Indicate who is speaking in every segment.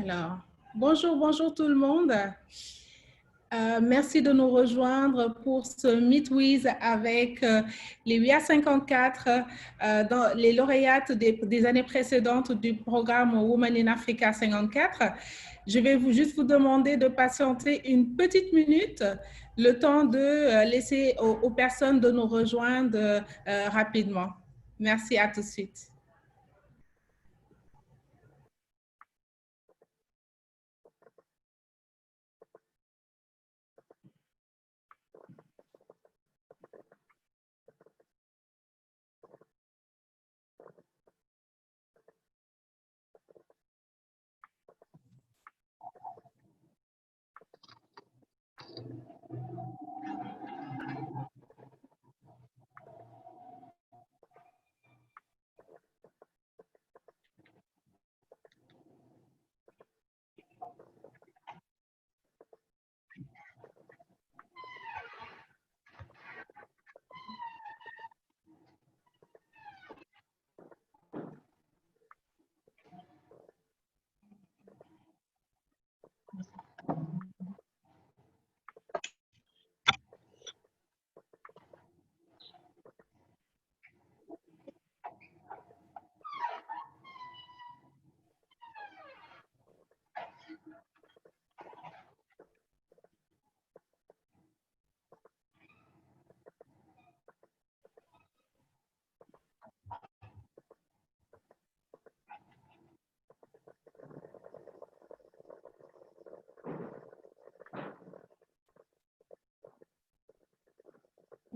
Speaker 1: Alors, bonjour tout le monde. Merci de nous rejoindre pour ce Meet With avec les WIA54, dans les lauréates des années précédentes du programme Women in Africa 54. Je vais juste vous demander de patienter une petite minute, le temps de laisser aux personnes de nous rejoindre rapidement. Merci, à tout de suite.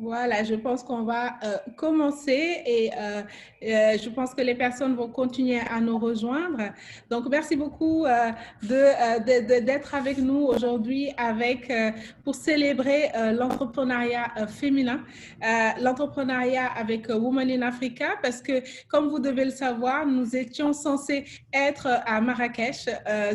Speaker 1: Voilà, je pense qu'on va commencer et je pense que les personnes vont continuer à nous rejoindre. Donc, merci beaucoup d'être avec nous aujourd'hui pour célébrer l'entrepreneuriat féminin, l'entrepreneuriat avec Women in Africa, parce que, comme vous devez le savoir, nous étions censés être à Marrakech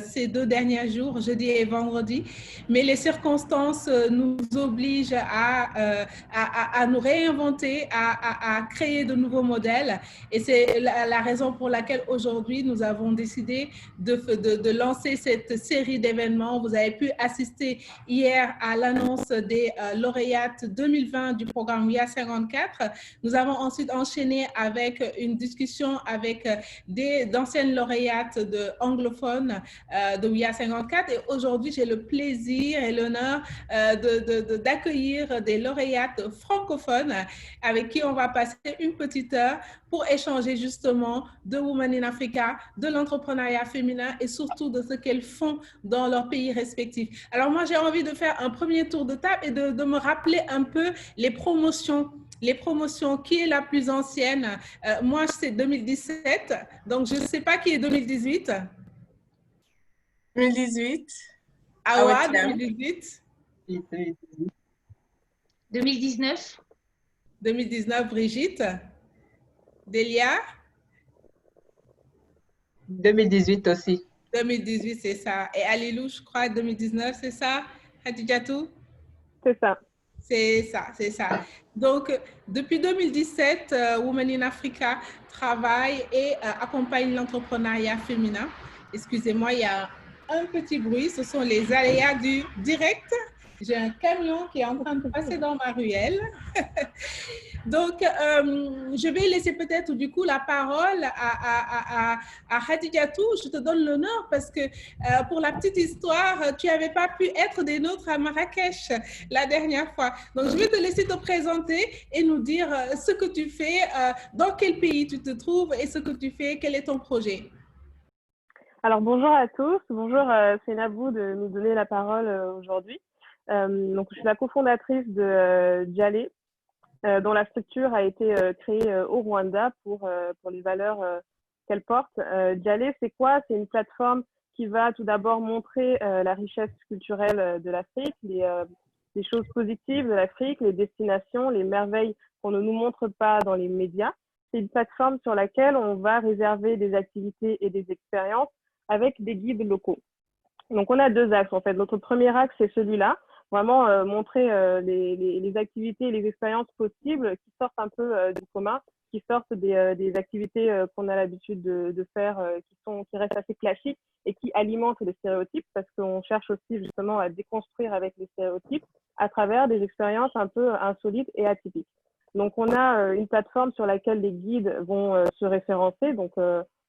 Speaker 1: ces 2 derniers jours, jeudi et vendredi, mais les circonstances nous obligent à nous réinventer, à créer de nouveaux modèles. Et c'est la raison pour laquelle aujourd'hui, nous avons décidé de lancer cette série d'événements. Vous avez pu assister hier à l'annonce des lauréates 2020 du programme WIA 54. Nous avons ensuite enchaîné avec une discussion avec d'anciennes lauréates anglophones de WIA 54. Et aujourd'hui, j'ai le plaisir et l'honneur d'accueillir des lauréates francophones avec qui on va passer une petite heure pour échanger justement de Women in Africa, de l'entrepreneuriat féminin et surtout de ce qu'elles font dans leurs pays respectifs. Alors moi, j'ai envie de faire un premier tour de table et de me rappeler un peu les promotions, qui est la plus ancienne. Moi, c'est 2017, donc je ne sais pas qui est 2018.
Speaker 2: 2018.
Speaker 1: Awa, 2018.
Speaker 3: 2019.
Speaker 1: 2019, Brigitte. Delia.
Speaker 4: 2018 aussi.
Speaker 1: 2018, c'est ça. Et Alilou, je crois, 2019, c'est ça, Hadijatou?
Speaker 5: C'est ça.
Speaker 1: C'est ça, c'est ça. Donc, depuis 2017, Women in Africa travaille et accompagne l'entrepreneuriat féminin. Excusez-moi, il y a un petit bruit. Ce sont les aléas du direct. J'ai un camion qui est en train de passer dans ma ruelle. Donc, je vais laisser peut-être du coup la parole à Hadijatou. Je te donne l'honneur parce que pour la petite histoire, tu n'avais pas pu être des nôtres à Marrakech la dernière fois. Donc, je vais te laisser te présenter et nous dire ce que tu fais, dans quel pays tu te trouves et ce que tu fais, quel est ton projet.
Speaker 5: Alors, bonjour à tous. Bonjour, c'est Nabou de nous donner la parole aujourd'hui. Donc, je suis la cofondatrice de Djalé, dont la structure a été créée au Rwanda pour les valeurs qu'elle porte. Djalé, c'est quoi? C'est une plateforme qui va tout d'abord montrer la richesse culturelle de l'Afrique, les choses positives de l'Afrique, les destinations, les merveilles qu'on ne nous montre pas dans les médias. C'est une plateforme sur laquelle on va réserver des activités et des expériences avec des guides locaux. Donc, on a 2 axes en fait. Notre premier axe, c'est celui-là. vraiment montrer les activités et les expériences possibles qui sortent un peu du commun, qui sortent des activités qu'on a l'habitude de faire, qui restent assez classiques et qui alimentent les stéréotypes, parce qu'on cherche aussi justement à déconstruire avec les stéréotypes à travers des expériences un peu insolites et atypiques. Donc, on a une plateforme sur laquelle les guides vont se référencer. Donc,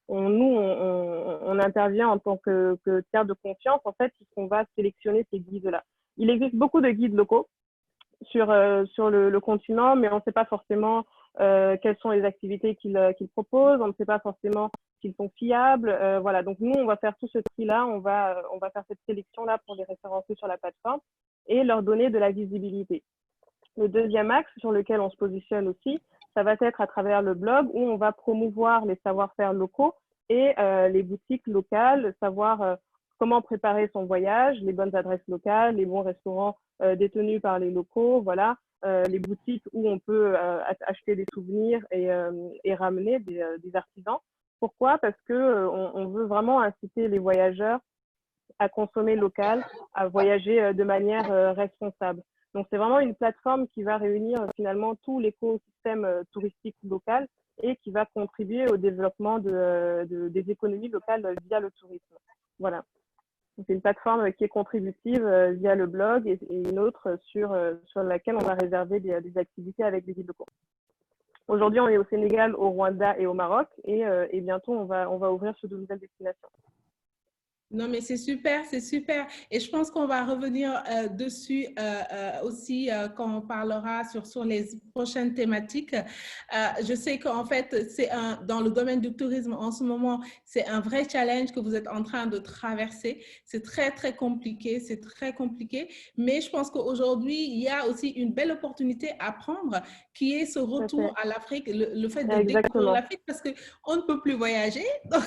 Speaker 5: on intervient en tant que tiers de confiance, en fait, puisqu'on va sélectionner ces guides-là. Il existe beaucoup de guides locaux sur le continent, mais on ne sait pas forcément quelles sont les activités qu'ils proposent, on ne sait pas forcément s'ils sont fiables. Voilà, donc nous, on va faire tout ce tri-là, on va faire cette sélection-là pour les référencer sur la plateforme et leur donner de la visibilité. Le deuxième axe sur lequel on se positionne aussi, ça va être à travers le blog où on va promouvoir les savoir-faire locaux et les boutiques locales, savoir comment préparer son voyage, les bonnes adresses locales, les bons restaurants détenus par les locaux, voilà, les boutiques où on peut acheter des souvenirs et ramener des artisans. Pourquoi? Parce que on veut vraiment inciter les voyageurs à consommer local, à voyager de manière responsable. Donc, c'est vraiment une plateforme qui va réunir finalement tout l'écosystème touristique local et qui va contribuer au développement des économies locales via le tourisme. Voilà. C'est une plateforme qui est contributive via le blog et une autre sur laquelle on va réserver des activités avec des guides locaux. Aujourd'hui, on est au Sénégal, au Rwanda et au Maroc et bientôt, on va ouvrir sur de nouvelles destinations.
Speaker 1: Non, mais c'est super, c'est super. Et je pense qu'on va revenir dessus aussi quand on parlera sur les prochaines thématiques. Je sais qu'en fait, dans le domaine du tourisme, en ce moment, c'est un vrai challenge que vous êtes en train de traverser. C'est très, très compliqué, c'est très compliqué. Mais je pense qu'aujourd'hui, il y a aussi une belle opportunité à prendre qui est ce retour à l'Afrique, le fait de découvrir l'Afrique parce qu'on ne peut plus voyager. Donc,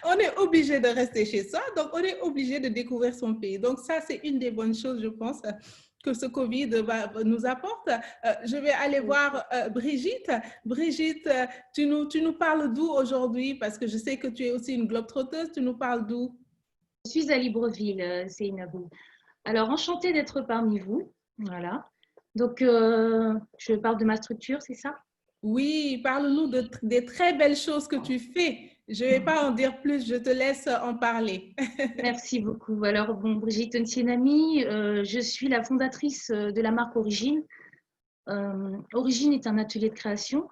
Speaker 1: on est obligé de rester chez soi, donc on est obligé de découvrir son pays. Donc ça, c'est une des bonnes choses, je pense, que ce Covid nous apporte. Je vais aller voir Brigitte. Brigitte, tu nous parles d'où aujourd'hui? Parce que je sais que tu es aussi une globe-trotteuse. Tu nous parles d'où?
Speaker 2: Je suis à Libreville, Seynabou. Alors, enchantée d'être parmi vous. Voilà. Donc, je parle de ma structure, c'est ça?
Speaker 1: Oui, parle-nous des très belles choses que tu fais. Je ne vais pas en dire plus, je te laisse en parler.
Speaker 2: Merci beaucoup. Alors, bon, Brigitte Ntienami, je suis la fondatrice de la marque Origine. Origine est un atelier de création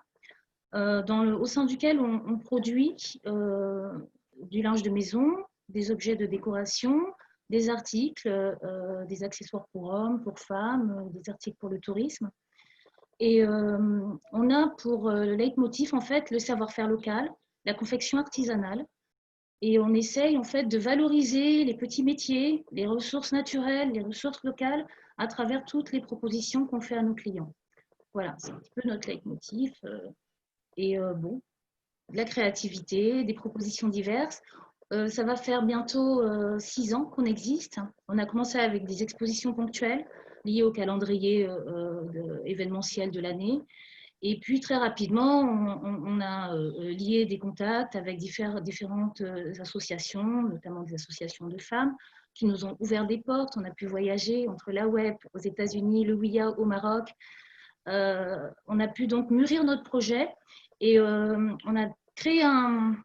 Speaker 2: au sein duquel on produit du linge de maison, des objets de décoration, des articles, des accessoires pour hommes, pour femmes, des articles pour le tourisme. Et on a pour le leitmotiv, en fait, le savoir-faire local, la confection artisanale. Et on essaye, en fait, de valoriser les petits métiers, les ressources naturelles, les ressources locales, à travers toutes les propositions qu'on fait à nos clients. Voilà, c'est un petit peu notre leitmotiv. Bon, de la créativité, des propositions diverses. Ça va faire bientôt 6 ans qu'on existe. On a commencé avec des expositions ponctuelles liées au calendrier événementiel de l'année. Et puis, très rapidement, on a lié des contacts avec différentes associations, notamment des associations de femmes, qui nous ont ouvert des portes. On a pu voyager entre la WEP aux États-Unis, le WIA au Maroc. On a pu donc mûrir notre projet et on a créé un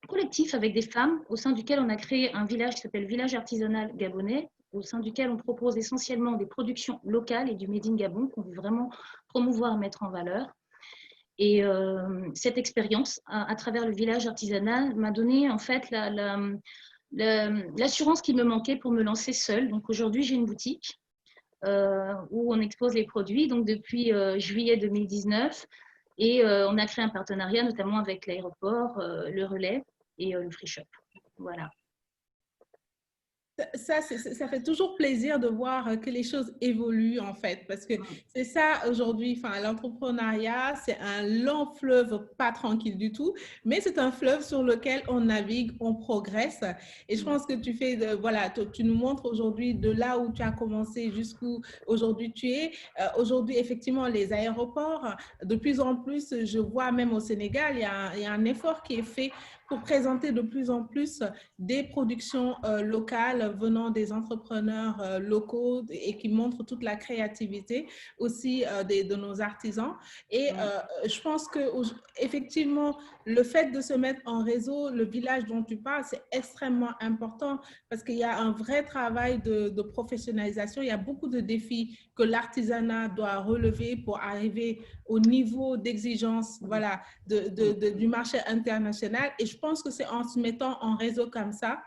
Speaker 2: collectif avec des femmes au sein duquel on a créé un village qui s'appelle Village Artisanal Gabonais, au sein duquel on propose essentiellement des productions locales et du Made in Gabon qu'on veut vraiment promouvoir et mettre en valeur. Et cette expérience, à travers le village artisanal, m'a donné en fait l'assurance qui me manquait pour me lancer seule. Donc aujourd'hui, j'ai une boutique où on expose les produits, donc depuis juillet 2019. Et on a créé un partenariat, notamment avec l'aéroport, le Relais et le Free Shop. Voilà.
Speaker 1: Ça fait toujours plaisir de voir que les choses évoluent en fait, parce que c'est ça aujourd'hui, enfin, l'entrepreneuriat, c'est un long fleuve pas tranquille du tout, mais c'est un fleuve sur lequel on navigue, on progresse. Et je pense que tu fais, voilà, tu nous montres aujourd'hui de là où tu as commencé jusqu'où aujourd'hui tu es. Aujourd'hui, effectivement, les aéroports, de plus en plus, je vois même au Sénégal, il y a un effort qui est fait pour présenter de plus en plus des productions locales venant des entrepreneurs locaux et qui montrent toute la créativité aussi de nos artisans. Et je pense que effectivement, le fait de se mettre en réseau, le village dont tu parles, c'est extrêmement important parce qu'il y a un vrai travail de professionnalisation. Il y a beaucoup de défis que l'artisanat doit relever pour arriver au niveau d'exigence, voilà, du marché international. Et je pense que c'est en se mettant en réseau comme ça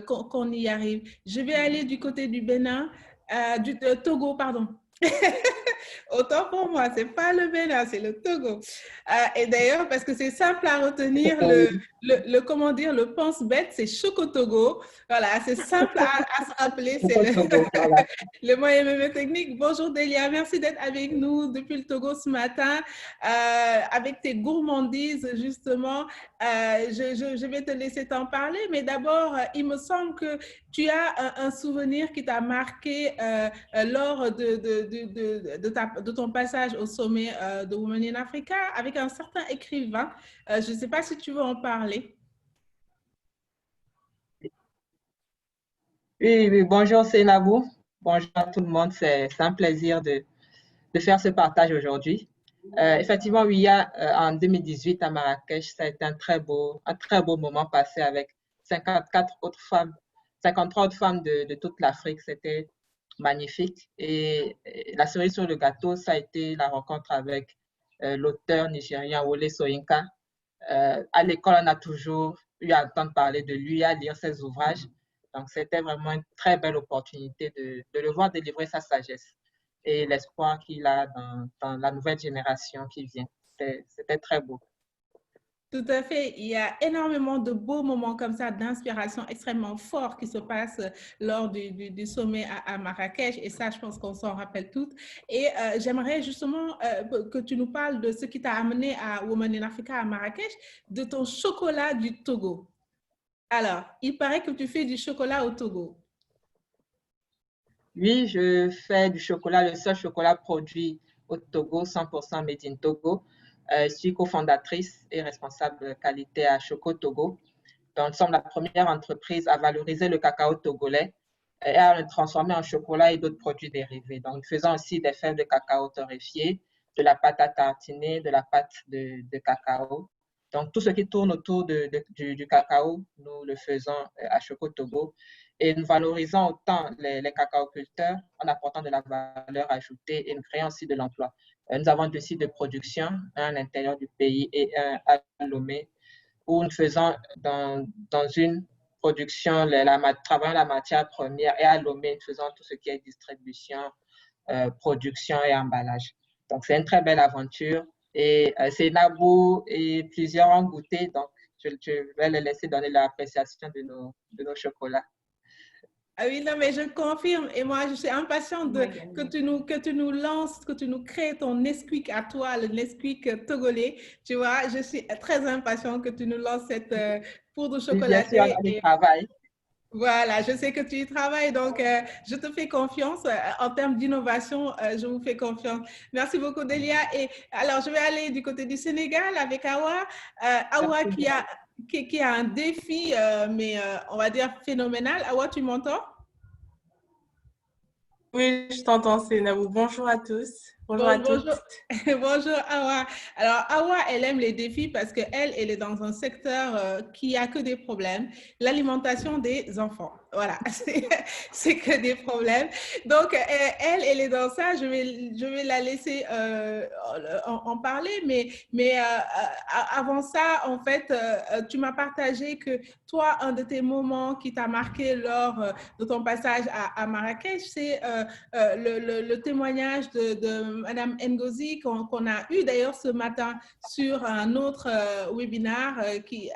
Speaker 1: qu'on y arrive. Je vais aller du côté du Bénin, du Togo, pardon. Autant pour moi, c'est pas le Bénin, c'est le Togo. Et d'ailleurs, parce que c'est simple à retenir, comment dire, le pense-bête, c'est Chocotogo. Voilà, c'est simple à se rappeler, c'est le moyen même technique. Bonjour Delia, merci d'être avec nous depuis le Togo ce matin, avec tes gourmandises, justement. Je vais te laisser t'en parler, mais d'abord, il me semble que tu as un souvenir qui t'a marqué lors de ton passage au sommet de Women in Africa avec un certain écrivain. Je ne sais pas si tu veux en parler.
Speaker 4: Oui, bonjour Seynabou. Bonjour à tout le monde. C'est un plaisir de faire ce partage aujourd'hui. Effectivement, oui, il y a en 2018 à Marrakech, ça a été un très beau moment passé avec 54 autres femmes, 53 autres femmes de toute l'Afrique. C'était magnifique. Et la cerise sur le gâteau, ça a été la rencontre avec l'auteur nigérien Wole Soyinka. À l'école, on a toujours eu à entendre parler de lui, à lire ses ouvrages. Donc, c'était vraiment une très belle opportunité de le voir délivrer sa sagesse et l'espoir qu'il a dans la nouvelle génération qui vient. C'était très beau.
Speaker 1: Tout à fait. Il y a énormément de beaux moments comme ça, d'inspiration extrêmement forts qui se passent lors du sommet à Marrakech. Et ça, je pense qu'on s'en rappelle toutes. Et j'aimerais justement que tu nous parles de ce qui t'a amené à Women in Africa à Marrakech, de ton chocolat du Togo. Alors, il paraît que tu fais du chocolat au Togo.
Speaker 4: Oui, je fais du chocolat, le seul chocolat produit au Togo, 100% made in Togo. Je suis cofondatrice et responsable qualité à Choco Togo. Donc, nous sommes la première entreprise à valoriser le cacao togolais et à le transformer en chocolat et d'autres produits dérivés. Donc, nous faisons aussi des fèves de cacao torréfiées, de la pâte à tartiner, de la pâte de cacao. Donc, tout ce qui tourne autour du cacao, nous le faisons à Choco Togo. Et nous valorisons autant les cacaoculteurs en apportant de la valeur ajoutée et nous créons aussi de l'emploi. Nous avons deux sites de production, un à l'intérieur du pays et un à Lomé, où nous faisons dans une production, travaillant la matière première, et à Lomé, nous faisons tout ce qui est distribution, production et emballage. Donc, c'est une très belle aventure. Et c'est Nabou et plusieurs ont goûté, donc je vais les laisser donner l'appréciation de nos chocolats.
Speaker 1: Ah oui, non, mais je confirme. Et moi, je suis impatiente que tu nous lances, que tu nous crées ton Nesquik à toi, le Nesquik togolais. Tu vois, je suis très impatiente que tu nous lances cette poudre chocolatée.
Speaker 4: Bien sûr, on y travaille.
Speaker 1: Voilà, je sais que tu y travailles, donc je te fais confiance. En termes d'innovation, je vous fais confiance. Merci beaucoup, Delia. Et alors, je vais aller du côté du Sénégal avec Awa. Awa qui a un défi, mais on va dire phénoménal. Awa, tu m'entends?
Speaker 3: Oui, je t'entends, Seynabou. Bonjour à tous. Bonjour à toutes.
Speaker 1: Bonjour Awa. Alors Awa, elle aime les défis parce qu'elle est dans un secteur qui a que des problèmes. L'alimentation des enfants. Voilà, c'est que des problèmes. Donc elle est dans ça. Je vais la laisser en parler. Mais avant ça, en fait, tu m'as partagé que toi, un de tes moments qui t'a marqué lors de ton passage à Marrakech, c'est le témoignage de Madame Ngozi qu'on a eu d'ailleurs ce matin sur un autre webinaire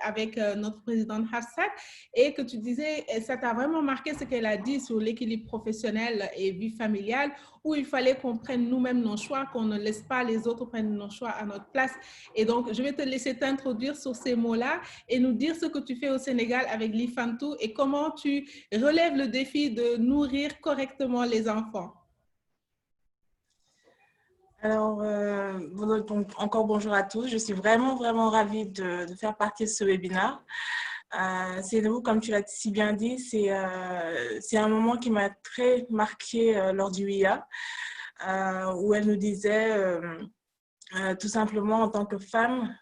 Speaker 1: avec notre présidente Hafsat, et que tu disais, ça t'a vraiment marqué ce qu'elle a dit sur l'équilibre professionnel et vie familiale, où il fallait qu'on prenne nous-mêmes nos choix, qu'on ne laisse pas les autres prendre nos choix à notre place. Et donc, je vais te laisser t'introduire sur ces mots-là et nous dire ce que tu fais au Sénégal avec l'IFANTOU et comment tu relèves le défi de nourrir correctement les enfants.
Speaker 3: Alors, donc, encore bonjour à tous. Je suis vraiment ravie de faire partie de ce webinaire. C'est nous, comme tu l'as si bien dit, c'est un moment qui m'a très marquée lors du IA, où elle nous disait tout simplement en tant que femme,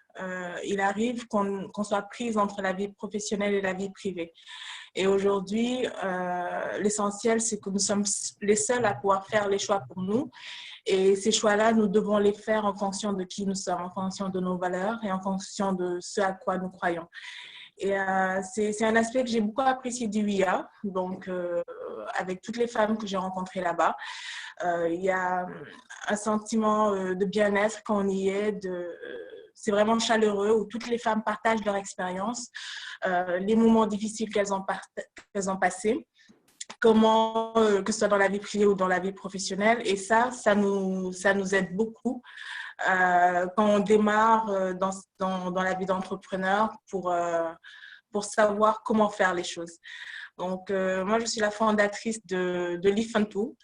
Speaker 3: il arrive qu'on soit prise entre la vie professionnelle et la vie privée. Et aujourd'hui, l'essentiel, c'est que nous sommes les seuls à pouvoir faire les choix pour nous. Et ces choix-là, nous devons les faire en fonction de qui nous sommes, en fonction de nos valeurs et en fonction de ce à quoi nous croyons. Et c'est un aspect que j'ai beaucoup apprécié du IA, donc avec toutes les femmes que j'ai rencontrées là-bas. Il y a un sentiment de bien-être quand on y est, c'est vraiment chaleureux, où toutes les femmes partagent leur expérience, les moments difficiles qu'elles ont passés, comment, que ce soit dans la vie privée ou dans la vie professionnelle. Et ça nous aide beaucoup quand on démarre dans la vie d'entrepreneur pour savoir comment faire les choses. Donc, moi, je suis la fondatrice de Lifantou,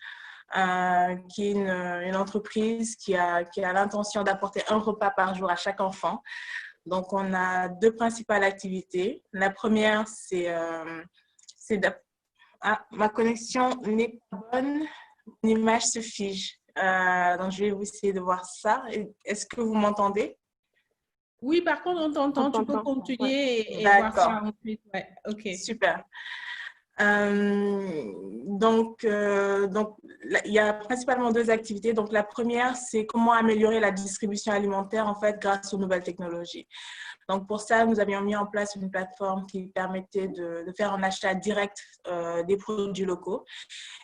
Speaker 3: qui est une entreprise qui a l'intention d'apporter un repas par jour à chaque enfant. Donc, on a deux principales activités. La première, ma connexion n'est pas bonne, l'image se fige. Donc, je vais vous essayer de voir ça. Est-ce que vous m'entendez?
Speaker 1: Oui, par contre, on t'entend. Tu peux continuer
Speaker 3: ouais.
Speaker 1: et voir ça ensuite. Ouais, ok.
Speaker 3: Super. Donc, il y a principalement deux activités. Donc, la première, c'est comment améliorer la distribution alimentaire, en fait, grâce aux nouvelles technologies. Donc, pour ça, nous avions mis en place une plateforme qui permettait de faire un achat direct des produits locaux.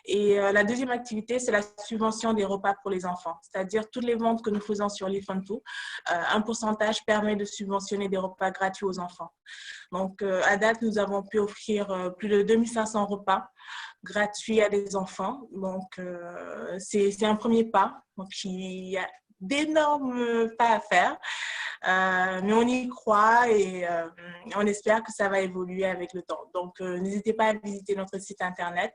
Speaker 3: Et la deuxième activité, c'est la subvention des repas pour les enfants. C'est-à-dire, toutes les ventes que nous faisons sur Lifantou, un pourcentage permet de subventionner des repas gratuits aux enfants. Donc, à date, nous avons pu offrir plus de 2500 repas gratuits à des enfants. Donc, c'est un premier pas. Donc, il y a d'énormes pas à faire, mais on y croit et on espère que ça va évoluer avec le temps. Donc, n'hésitez pas à visiter notre site internet.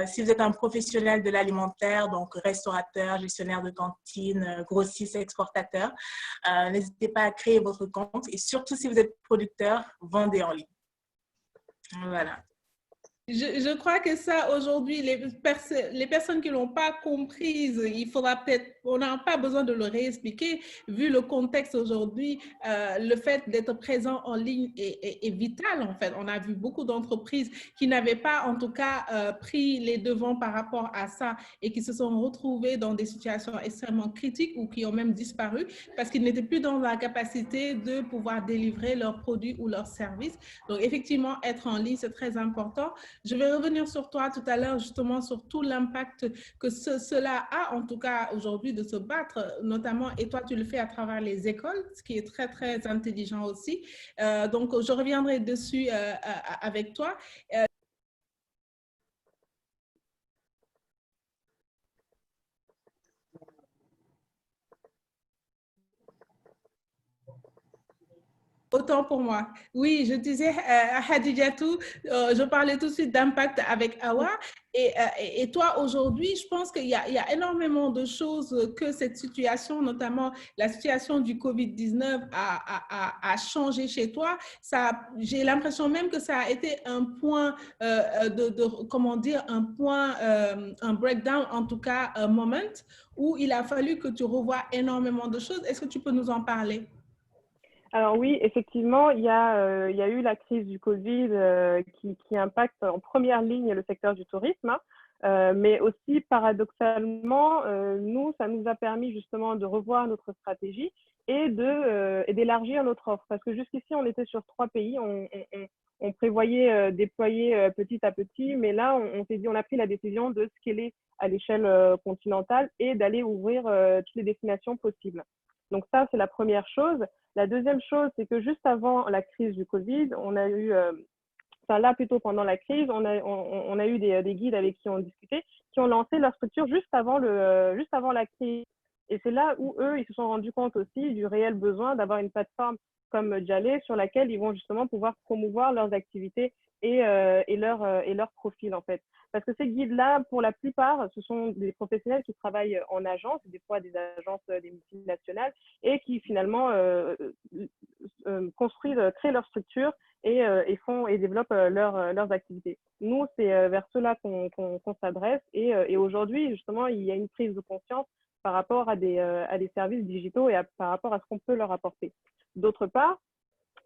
Speaker 3: Si vous êtes un professionnel de l'alimentaire, donc restaurateur, gestionnaire de cantine, grossiste, exportateur, n'hésitez pas à créer votre compte et surtout si vous êtes producteur, vendez en ligne. Voilà.
Speaker 1: Je crois que ça, aujourd'hui, les personnes qui ne l'ont pas comprise, on n'a pas besoin de le réexpliquer. Vu le contexte aujourd'hui, le fait d'être présent en ligne est vital, en fait. On a vu beaucoup d'entreprises qui n'avaient pas, en tout cas, pris les devants par rapport à ça et qui se sont retrouvées dans des situations extrêmement critiques ou qui ont même disparu parce qu'ils n'étaient plus dans la capacité de pouvoir délivrer leurs produits ou leurs services. Donc, effectivement, être en ligne, c'est très important. Je vais revenir sur toi tout à l'heure, justement, sur tout l'impact que cela a, en tout cas aujourd'hui, de se battre, notamment, et toi, tu le fais à travers les écoles, ce qui est très, très intelligent aussi. Donc, je reviendrai dessus avec toi. Autant pour moi. Oui, je disais à Hadijatou, je parlais tout de suite d'impact avec Awa. Et toi, aujourd'hui, je pense qu'il y a énormément de choses que cette situation, notamment la situation du Covid-19, a changé chez toi. J'ai l'impression même que ça a été un point comment dire, un breakdown, en tout cas, un moment où il a fallu que tu revoies énormément de choses. Est-ce que tu peux nous en parler?
Speaker 5: Alors oui, effectivement, il y a eu la crise du Covid qui impacte en première ligne le secteur du tourisme, mais aussi paradoxalement, nous, ça nous a permis justement de revoir notre stratégie et d'élargir notre offre. Parce que jusqu'ici, on était sur 3 pays, on prévoyait déployer petit à petit, mais là, on s'est dit, on a pris la décision de scaler à l'échelle continentale et d'aller ouvrir toutes les destinations possibles. Donc ça, c'est la première chose. La deuxième chose, c'est que juste avant la crise du Covid, on a eu, là plutôt pendant la crise, on a eu des guides avec qui on discutait, qui ont lancé leur structure juste avant la crise. Et c'est là où eux, ils se sont rendus compte aussi du réel besoin d'avoir une plateforme comme Djalé, sur laquelle ils vont justement pouvoir promouvoir leurs activités et leur profil en fait. Parce que ces guides-là, pour la plupart, ce sont des professionnels qui travaillent en agence, des fois des agences des multinationales, et qui finalement construisent, créent leur structure et développent leurs activités. Nous, c'est vers cela qu'on s'adresse et aujourd'hui, justement, il y a une prise de conscience par rapport à des services digitaux et par rapport à ce qu'on peut leur apporter. D'autre part,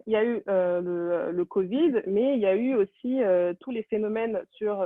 Speaker 5: il y a eu le Covid, mais il y a eu aussi tous les phénomènes sur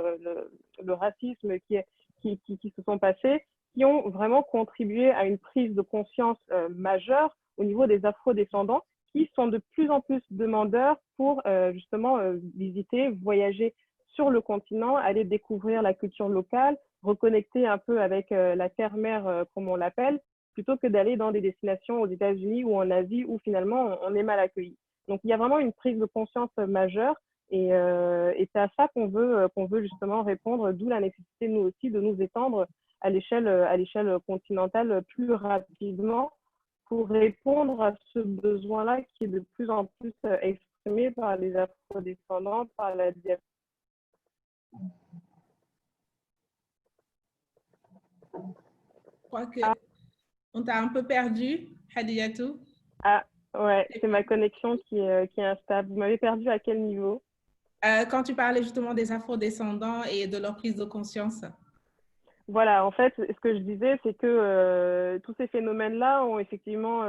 Speaker 5: le racisme qui se sont passés, qui ont vraiment contribué à une prise de conscience majeure au niveau des afro-descendants, qui sont de plus en plus demandeurs pour justement visiter, voyager sur le continent, aller découvrir la culture locale, reconnecter un peu avec la terre-mère, comme on l'appelle, plutôt que d'aller dans des destinations aux États-Unis ou en Asie où finalement on est mal accueilli. Donc, il y a vraiment une prise de conscience majeure et c'est à ça qu'on veut justement répondre, d'où la nécessité, nous aussi, de nous étendre à l'échelle continentale plus rapidement pour répondre à ce besoin-là qui est de plus en plus exprimé par les afro-descendants, par la diaspora.
Speaker 1: Je crois qu'on t'a un peu perdu, Hadiatou.
Speaker 5: Ah, ouais, c'est ma connexion qui est instable. Vous m'avez perdu à quel niveau?
Speaker 1: Quand tu parlais justement des afro-descendants et de leur prise de conscience.
Speaker 5: Voilà, en fait, ce que je disais, c'est que tous ces phénomènes-là ont effectivement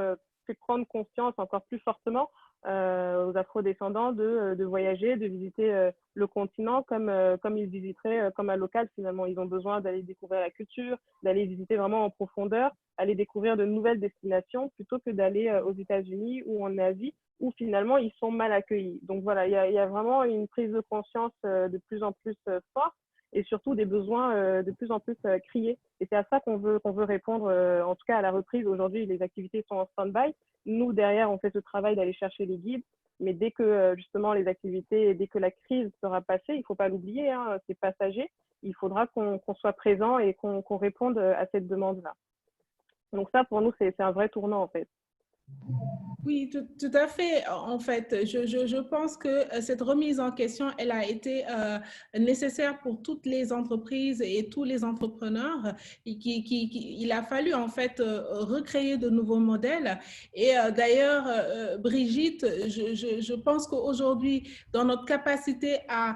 Speaker 5: fait prendre conscience encore plus fortement aux afro-descendants de voyager, de visiter le continent comme ils visiteraient comme un local finalement. Ils ont besoin d'aller découvrir la culture, d'aller visiter vraiment en profondeur, aller découvrir de nouvelles destinations plutôt que d'aller aux États-Unis ou en Asie où finalement ils sont mal accueillis. Donc voilà, il y a vraiment une prise de conscience de plus en plus forte et surtout des besoins de plus en plus criés. Et c'est à ça qu'on veut répondre, en tout cas à la reprise. Aujourd'hui, les activités sont en stand-by. Nous, derrière, on fait ce travail d'aller chercher les guides. Mais dès que justement les activités, dès que la crise sera passée, il ne faut pas l'oublier, hein, c'est passager. Il faudra qu'on soit présent et qu'on réponde à cette demande-là. Donc ça, pour nous, c'est un vrai tournant en fait.
Speaker 1: Oui, tout à fait. En fait, je pense que cette remise en question, elle a été nécessaire pour toutes les entreprises et tous les entrepreneurs. Et il a fallu en fait recréer de nouveaux modèles. Et d'ailleurs, Brigitte, je pense qu'aujourd'hui, dans notre capacité à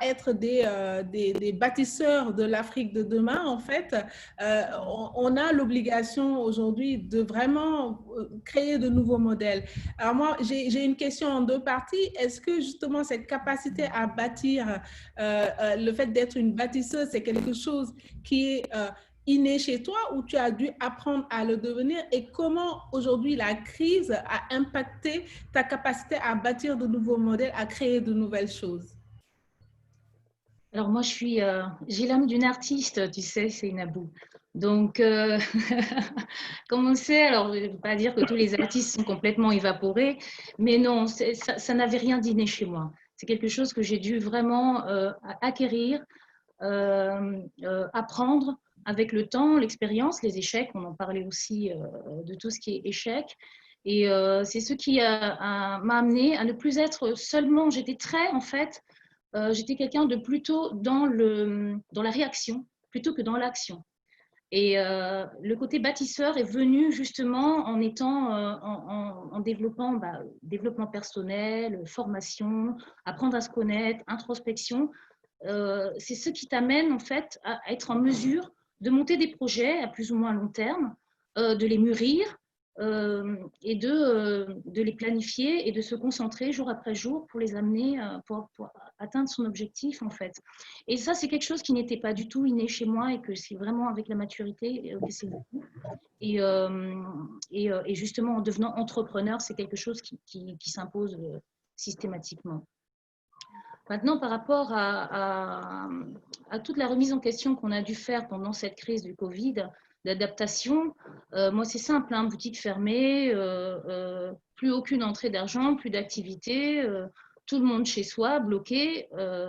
Speaker 1: être des bâtisseurs de l'Afrique de demain, en fait, on a l'obligation aujourd'hui de vraiment créer de nouveaux modèles. Alors moi, j'ai une question en deux parties. Est-ce que justement cette capacité à bâtir, le fait d'être une bâtisseuse, c'est quelque chose qui est inné chez toi ou tu as dû apprendre à le devenir? Et comment aujourd'hui la crise a impacté ta capacité à bâtir de nouveaux modèles, à créer de nouvelles choses?
Speaker 2: Alors moi, j'ai l'âme d'une artiste, tu sais, c'est Nabou. Donc, comme on sait, alors je ne veux pas dire que tous les artistes sont complètement évaporés, mais non, ça n'avait rien d'inné chez moi. C'est quelque chose que j'ai dû vraiment acquérir, apprendre avec le temps, l'expérience, les échecs. On en parlait aussi de tout ce qui est échec. Et c'est ce qui m'a amené à ne plus être seulement, j'étais très en fait, j'étais quelqu'un de plutôt dans la réaction plutôt que dans l'action. Et le côté bâtisseur est venu justement en étant, en développant développement personnel, formation, apprendre à se connaître, introspection. C'est ce qui t'amène en fait à être en mesure de monter des projets à plus ou moins long terme, de les mûrir et de les planifier et de se concentrer jour après jour pour les amener, pour atteindre son objectif en fait. Et ça, c'est quelque chose qui n'était pas du tout inné chez moi et que c'est vraiment avec la maturité que c'est venu. Et justement, en devenant entrepreneur, c'est quelque chose qui s'impose systématiquement. Maintenant, par rapport à toute la remise en question qu'on a dû faire pendant cette crise du Covid, d'adaptation, moi c'est simple, hein, boutique fermée, plus aucune entrée d'argent, plus d'activité, tout le monde chez soi, bloqué,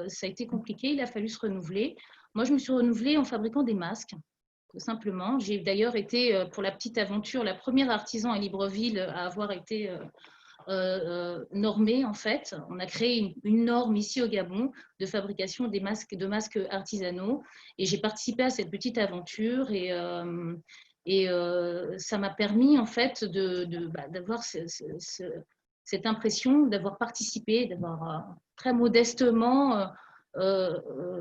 Speaker 2: ça a été compliqué, il a fallu se renouveler. Moi je me suis renouvelée en fabriquant des masques, tout simplement. J'ai d'ailleurs été, pour la petite aventure, la première artisan à Libreville à avoir été normée en fait. On a créé une norme ici au Gabon de fabrication de masques artisanaux et j'ai participé à cette petite aventure et ça m'a permis en fait d'avoir cette impression d'avoir participé, d'avoir très modestement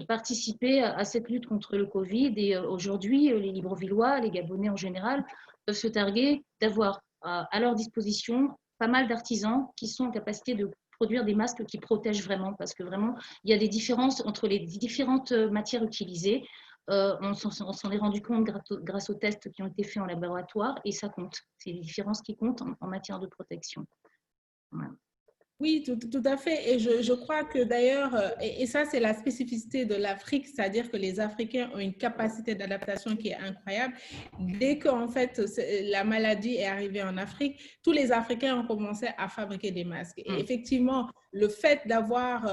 Speaker 2: participé à cette lutte contre le Covid. Et aujourd'hui, les Librevillois, les Gabonais en général, peuvent se targuer d'avoir à leur disposition pas mal d'artisans qui sont en capacité de produire des masques qui protègent vraiment, parce que vraiment, il y a des différences entre les différentes matières utilisées. On s'en est rendu compte grâce aux tests qui ont été faits en laboratoire et ça compte. C'est les différences qui comptent en matière de protection. Voilà.
Speaker 1: Oui, tout à fait. Et je crois que d'ailleurs, et ça c'est la spécificité de l'Afrique, c'est-à-dire que les Africains ont une capacité d'adaptation qui est incroyable. Dès qu'en fait la maladie est arrivée en Afrique, tous les Africains ont commencé à fabriquer des masques. Et effectivement, le fait d'avoir,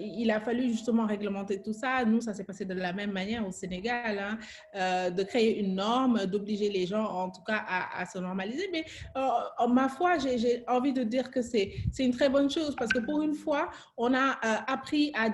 Speaker 1: il a fallu justement réglementer tout ça. Nous, ça s'est passé de la même manière au Sénégal, hein, de créer une norme, d'obliger les gens en tout cas à se normaliser. Mais ma foi, j'ai envie de dire que c'est une très bonne chose parce que pour une fois, on a appris à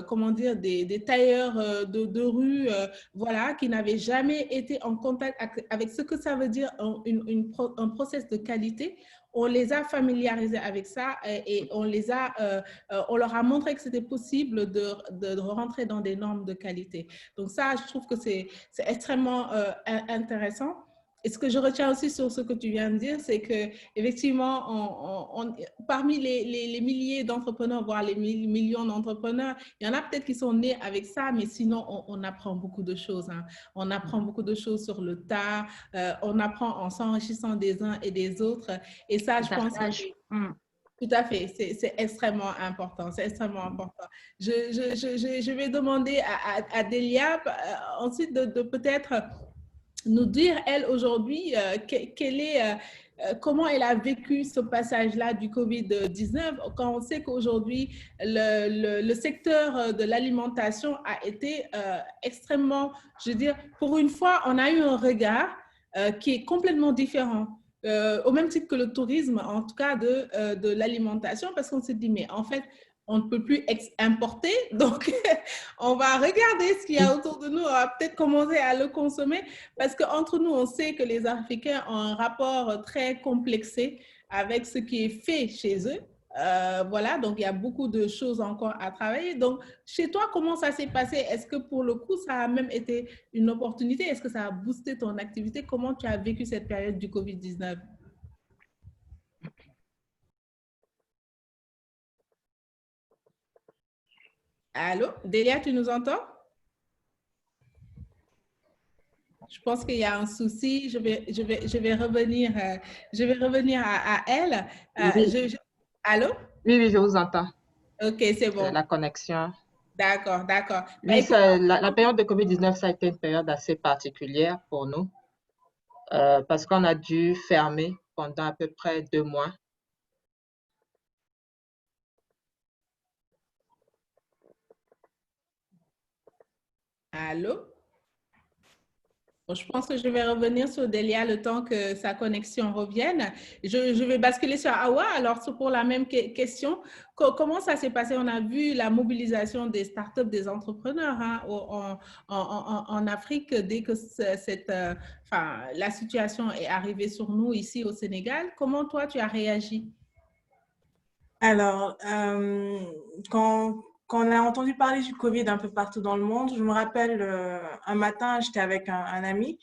Speaker 1: comment dire, des tailleurs de rue, voilà, qui n'avaient jamais été en contact avec ce que ça veut dire un process de qualité. On les a familiarisés avec ça et on leur a montré que c'était possible de rentrer dans des normes de qualité. Donc ça, je trouve que c'est extrêmement intéressant. Et ce que je retiens aussi sur ce que tu viens de dire, c'est qu'effectivement, parmi les milliers d'entrepreneurs, voire les millions d'entrepreneurs, il y en a peut-être qui sont nés avec ça, mais sinon, on apprend beaucoup de choses. Hein. On apprend beaucoup de choses sur le tas, on apprend en s'enrichissant des uns et des autres. Et ça, je pense que... Tout à fait, c'est extrêmement important, c'est extrêmement important. Je vais demander à Delia ensuite de peut-être nous dire, elle, aujourd'hui, comment elle a vécu ce passage-là du Covid-19, quand on sait qu'aujourd'hui, le secteur de l'alimentation a été extrêmement, je veux dire, pour une fois, on a eu un regard qui est complètement différent. Au même titre que le tourisme, en tout cas de l'alimentation, parce qu'on s'est dit, mais en fait, on ne peut plus importer, donc on va regarder ce qu'il y a autour de nous, on va peut-être commencer à le consommer, parce qu'entre nous, on sait que les Africains ont un rapport très complexé avec ce qui est fait chez eux. Voilà, donc il y a beaucoup de choses encore à travailler. Donc, chez toi, comment ça s'est passé? Est-ce que pour le coup, ça a même été une opportunité? Est-ce que ça a boosté ton activité? Comment tu as vécu cette période du Covid-19? Allô? Delia, tu nous entends? Je pense qu'il y a un souci. Je vais revenir à elle.
Speaker 4: Oui.
Speaker 1: Allô?
Speaker 4: Oui, je vous entends.
Speaker 1: OK, c'est bon.
Speaker 4: La connexion.
Speaker 1: D'accord.
Speaker 4: Oui, la période de Covid-19, ça a été une période assez particulière pour nous parce qu'on a dû fermer pendant à peu près 2 mois.
Speaker 1: Allô? Bon, je pense que je vais revenir sur Delia le temps que sa connexion revienne. Je vais basculer sur Awa. Alors, pour la même question, comment ça s'est passé? On a vu la mobilisation des startups, des entrepreneurs hein, en Afrique dès que la situation est arrivée sur nous ici au Sénégal. Comment toi, tu as réagi?
Speaker 3: Alors, quand on a entendu parler du Covid un peu partout dans le monde, je me rappelle un matin, j'étais avec un ami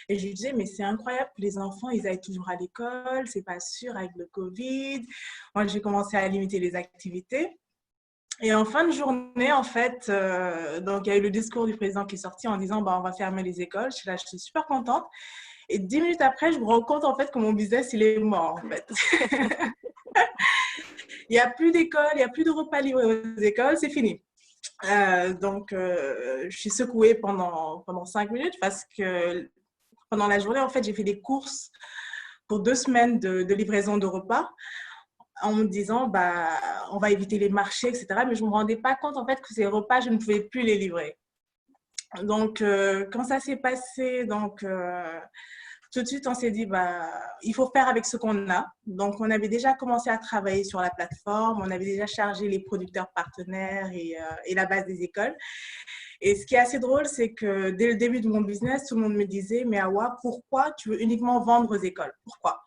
Speaker 3: et je lui disais, mais c'est incroyable que les enfants, ils aillent toujours à l'école, c'est pas sûr avec le Covid. Moi, j'ai commencé à limiter les activités. Et en fin de journée, en fait, donc il y a eu le discours du président qui est sorti en disant, bah, on va fermer les écoles. Je suis super contente. Et 10 minutes après, je me rends compte en fait que mon business, il est mort en fait. Il n'y a plus d'école, il n'y a plus de repas livrés aux écoles, c'est fini. Donc, je suis secouée pendant 5 minutes parce que pendant la journée, en fait, j'ai fait des courses pour 2 semaines de livraison de repas en me disant, bah, on va éviter les marchés, etc. Mais je ne me rendais pas compte, en fait, que ces repas, je ne pouvais plus les livrer. Donc, quand ça s'est passé, donc, tout de suite, on s'est dit, il faut faire avec ce qu'on a. Donc, on avait déjà commencé à travailler sur la plateforme, on avait déjà chargé les producteurs partenaires et la base des écoles. Et ce qui est assez drôle, c'est que dès le début de mon business, tout le monde me disait, mais Awa, pourquoi tu veux uniquement vendre aux écoles? Pourquoi?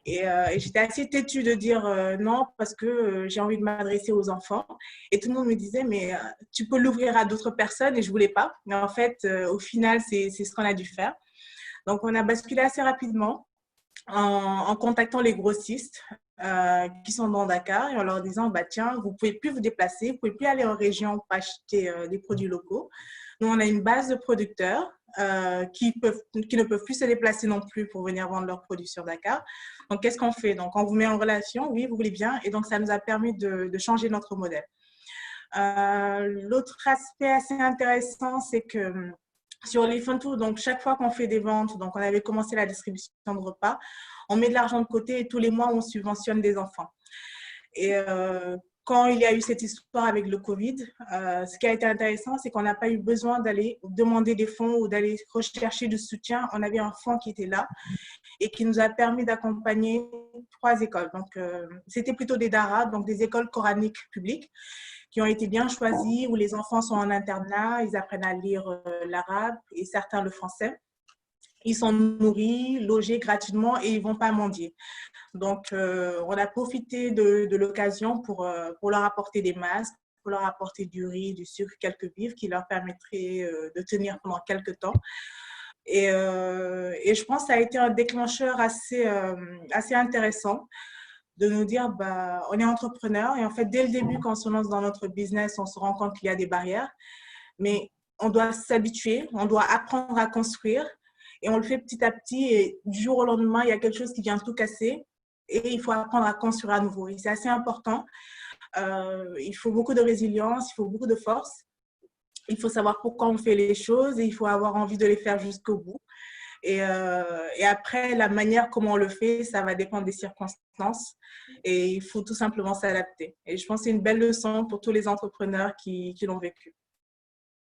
Speaker 3: Et j'étais assez têtue de dire non, parce que j'ai envie de m'adresser aux enfants. Et tout le monde me disait, mais tu peux l'ouvrir à d'autres personnes, et je ne voulais pas. Mais en fait, au final, c'est ce qu'on a dû faire. Donc, on a basculé assez rapidement en contactant les grossistes qui sont dans Dakar et en leur disant, tiens, vous ne pouvez plus vous déplacer, vous ne pouvez plus aller en région pour acheter des produits locaux. Nous, on a une base de producteurs qui ne peuvent plus se déplacer non plus pour venir vendre leurs produits sur Dakar. Donc, qu'est-ce qu'on fait? Donc, on vous met en relation, oui, vous voulez bien, et donc ça nous a permis de changer notre modèle. L'autre aspect assez intéressant, c'est que sur les Funtour, donc chaque fois qu'on fait des ventes, donc on avait commencé la distribution de repas, on met de l'argent de côté et tous les mois, on subventionne des enfants. Et quand il y a eu cette histoire avec le Covid, ce qui a été intéressant, c'est qu'on n'a pas eu besoin d'aller demander des fonds ou d'aller rechercher du soutien. On avait un fonds qui était là et qui nous a permis d'accompagner 3 écoles. Donc, c'était plutôt des daras, donc des écoles coraniques publiques qui ont été bien choisies, où les enfants sont en internat, ils apprennent à lire l'arabe et certains le français. Ils sont nourris, logés gratuitement et ils ne vont pas mendier. Donc, on a profité de l'occasion pour leur apporter des masques, pour leur apporter du riz, du sucre, quelques vivres qui leur permettraient de tenir pendant quelques temps. Et je pense que ça a été un déclencheur assez intéressant de nous dire, on est entrepreneur et en fait, dès le début, quand on se lance dans notre business, on se rend compte qu'il y a des barrières, mais on doit s'habituer, on doit apprendre à construire et on le fait petit à petit et du jour au lendemain, il y a quelque chose qui vient tout casser et il faut apprendre à construire à nouveau. Et c'est assez important. Il faut beaucoup de résilience, il faut beaucoup de force. Il faut savoir pourquoi on fait les choses et il faut avoir envie de les faire jusqu'au bout. Et après, la manière comment on le fait, ça va dépendre des circonstances et il faut tout simplement s'adapter. Et je pense que c'est une belle leçon pour tous les entrepreneurs qui l'ont vécu.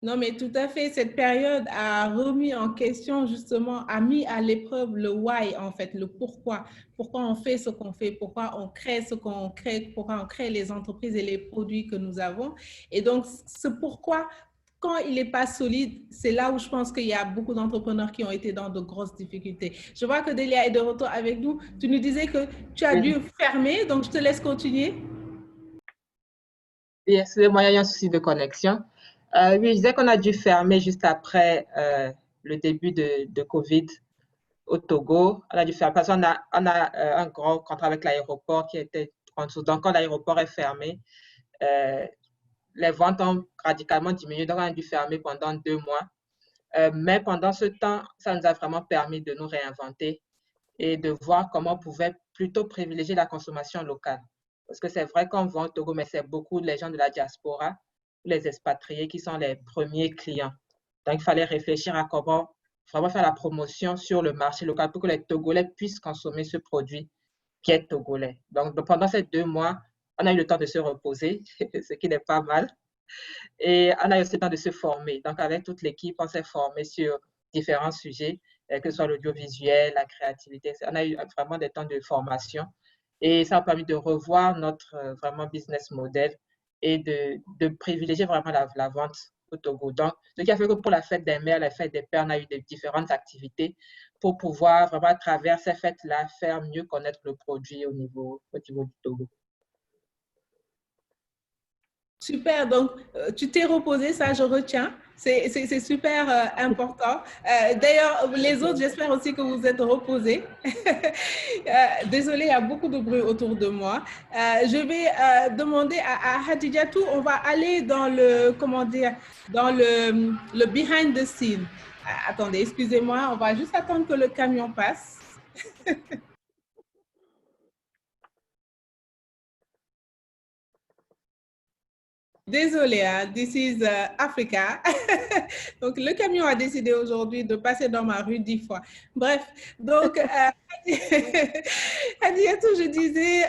Speaker 1: Non, mais tout à fait. Cette période a remis en question, justement, a mis à l'épreuve le why, en fait, le pourquoi. Pourquoi on fait ce qu'on fait, pourquoi on crée ce qu'on crée, pourquoi on crée les entreprises et les produits que nous avons. Et donc, ce pourquoi, quand il n'est pas solide, c'est là où je pense qu'il y a beaucoup d'entrepreneurs qui ont été dans de grosses difficultés. Je vois que Delia est de retour avec nous. Tu nous disais que tu as dû fermer, donc je te laisse continuer.
Speaker 4: Oui, excusez-moi, il y a eu un souci de connexion. Oui, je disais qu'on a dû fermer juste après le début de Covid au Togo. On a dû fermer parce qu'on a un grand contrat avec l'aéroport qui était en dessous. Donc, quand l'aéroport est fermé, les ventes ont radicalement diminué. Donc, on a dû fermer pendant 2 mois. Mais pendant ce temps, ça nous a vraiment permis de nous réinventer et de voir comment on pouvait plutôt privilégier la consommation locale. Parce que c'est vrai qu'on vend au Togo, mais c'est beaucoup les gens de la diaspora, les expatriés qui sont les premiers clients. Donc, il fallait réfléchir à comment vraiment faire la promotion sur le marché local pour que les Togolais puissent consommer ce produit qui est togolais. Donc pendant ces 2 mois, on a eu le temps de se reposer, ce qui n'est pas mal. Et on a eu aussi le temps de se former. Donc, avec toute l'équipe, on s'est formé sur différents sujets, que ce soit l'audiovisuel, la créativité. On a eu vraiment des temps de formation. Et ça a permis de revoir notre vraiment business model et de privilégier vraiment la vente au Togo. Donc, ce qui a fait que pour la fête des mères, la fête des pères, on a eu différentes activités pour pouvoir vraiment, à travers ces fêtes-là, faire mieux connaître le produit au niveau du Togo.
Speaker 1: Super, donc tu t'es reposé, ça je retiens, c'est super important. D'ailleurs, les autres, j'espère aussi que vous êtes reposés. Désolée, il y a beaucoup de bruit autour de moi. Je vais demander à Hadijatou, on va aller dans le, comment dire, dans le behind the scene. Attendez, excusez-moi, on va juste attendre que le camion passe. Désolée, hein, this is Africa. Donc, le camion a décidé aujourd'hui de passer dans ma rue 10 fois. Bref, donc, Hadijatou, je disais,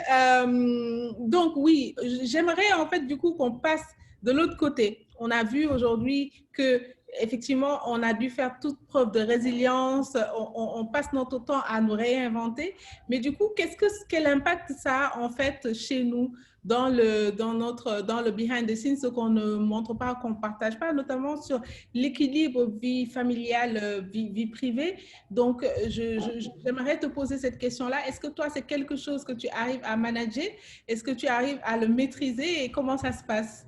Speaker 1: donc oui, j'aimerais en fait du coup qu'on passe de l'autre côté. On a vu aujourd'hui que effectivement, on a dû faire toute preuve de résilience, on passe notre temps à nous réinventer, mais du coup, quel impact ça a en fait chez nous dans le behind the scenes, ce qu'on ne montre pas, qu'on ne partage pas, notamment sur l'équilibre vie familiale, vie privée. Donc, j'aimerais te poser cette question-là. Est-ce que toi, c'est quelque chose que tu arrives à manager? Est-ce que tu arrives à le maîtriser et comment ça se passe?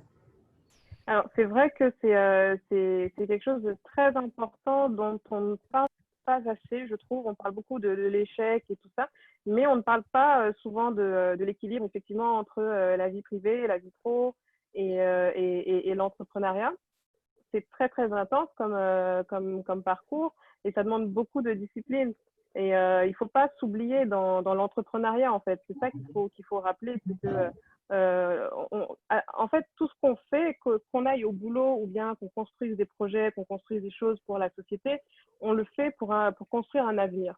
Speaker 5: Alors, c'est vrai que c'est quelque chose de très important dont on ne parle pas assez, je trouve. On parle beaucoup de l'échec et tout ça, mais on ne parle pas souvent de l'équilibre, effectivement, entre la vie privée, la vie pro et l'entrepreneuriat. C'est très, très intense comme parcours et ça demande beaucoup de discipline. Et il ne faut pas s'oublier dans l'entrepreneuriat, en fait. C'est ça qu'il faut rappeler, c'est que en fait, tout ce qu'on fait, qu'on aille au boulot ou bien qu'on construise des projets, qu'on construise des choses pour la société, on le fait pour construire un avenir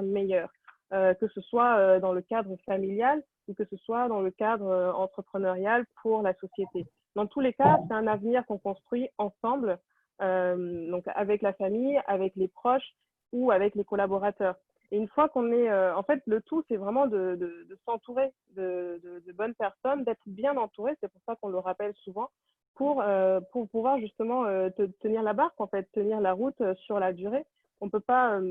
Speaker 5: meilleur, que ce soit dans le cadre familial ou que ce soit dans le cadre entrepreneurial pour la société. Dans tous les cas, c'est un avenir qu'on construit ensemble, donc avec la famille, avec les proches ou avec les collaborateurs. Et une fois qu'on est, en fait, le tout, c'est vraiment de s'entourer de bonnes personnes, d'être bien entouré. C'est pour ça qu'on le rappelle souvent, pour pouvoir justement tenir la barque, en fait, tenir la route sur la durée. On peut pas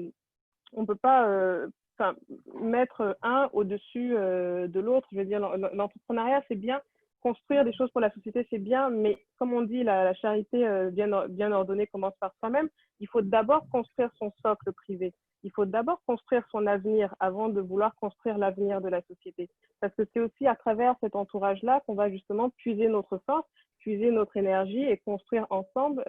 Speaker 5: mettre un au-dessus de l'autre. Je veux dire, l'entrepreneuriat, c'est bien. Construire des choses pour la société, c'est bien, mais comme on dit, la charité bien ordonnée commence par soi-même. Il faut d'abord construire son socle privé. Il faut d'abord construire son avenir avant de vouloir construire l'avenir de la société. Parce que c'est aussi à travers cet entourage-là qu'on va justement puiser notre force, puiser notre énergie et construire ensemble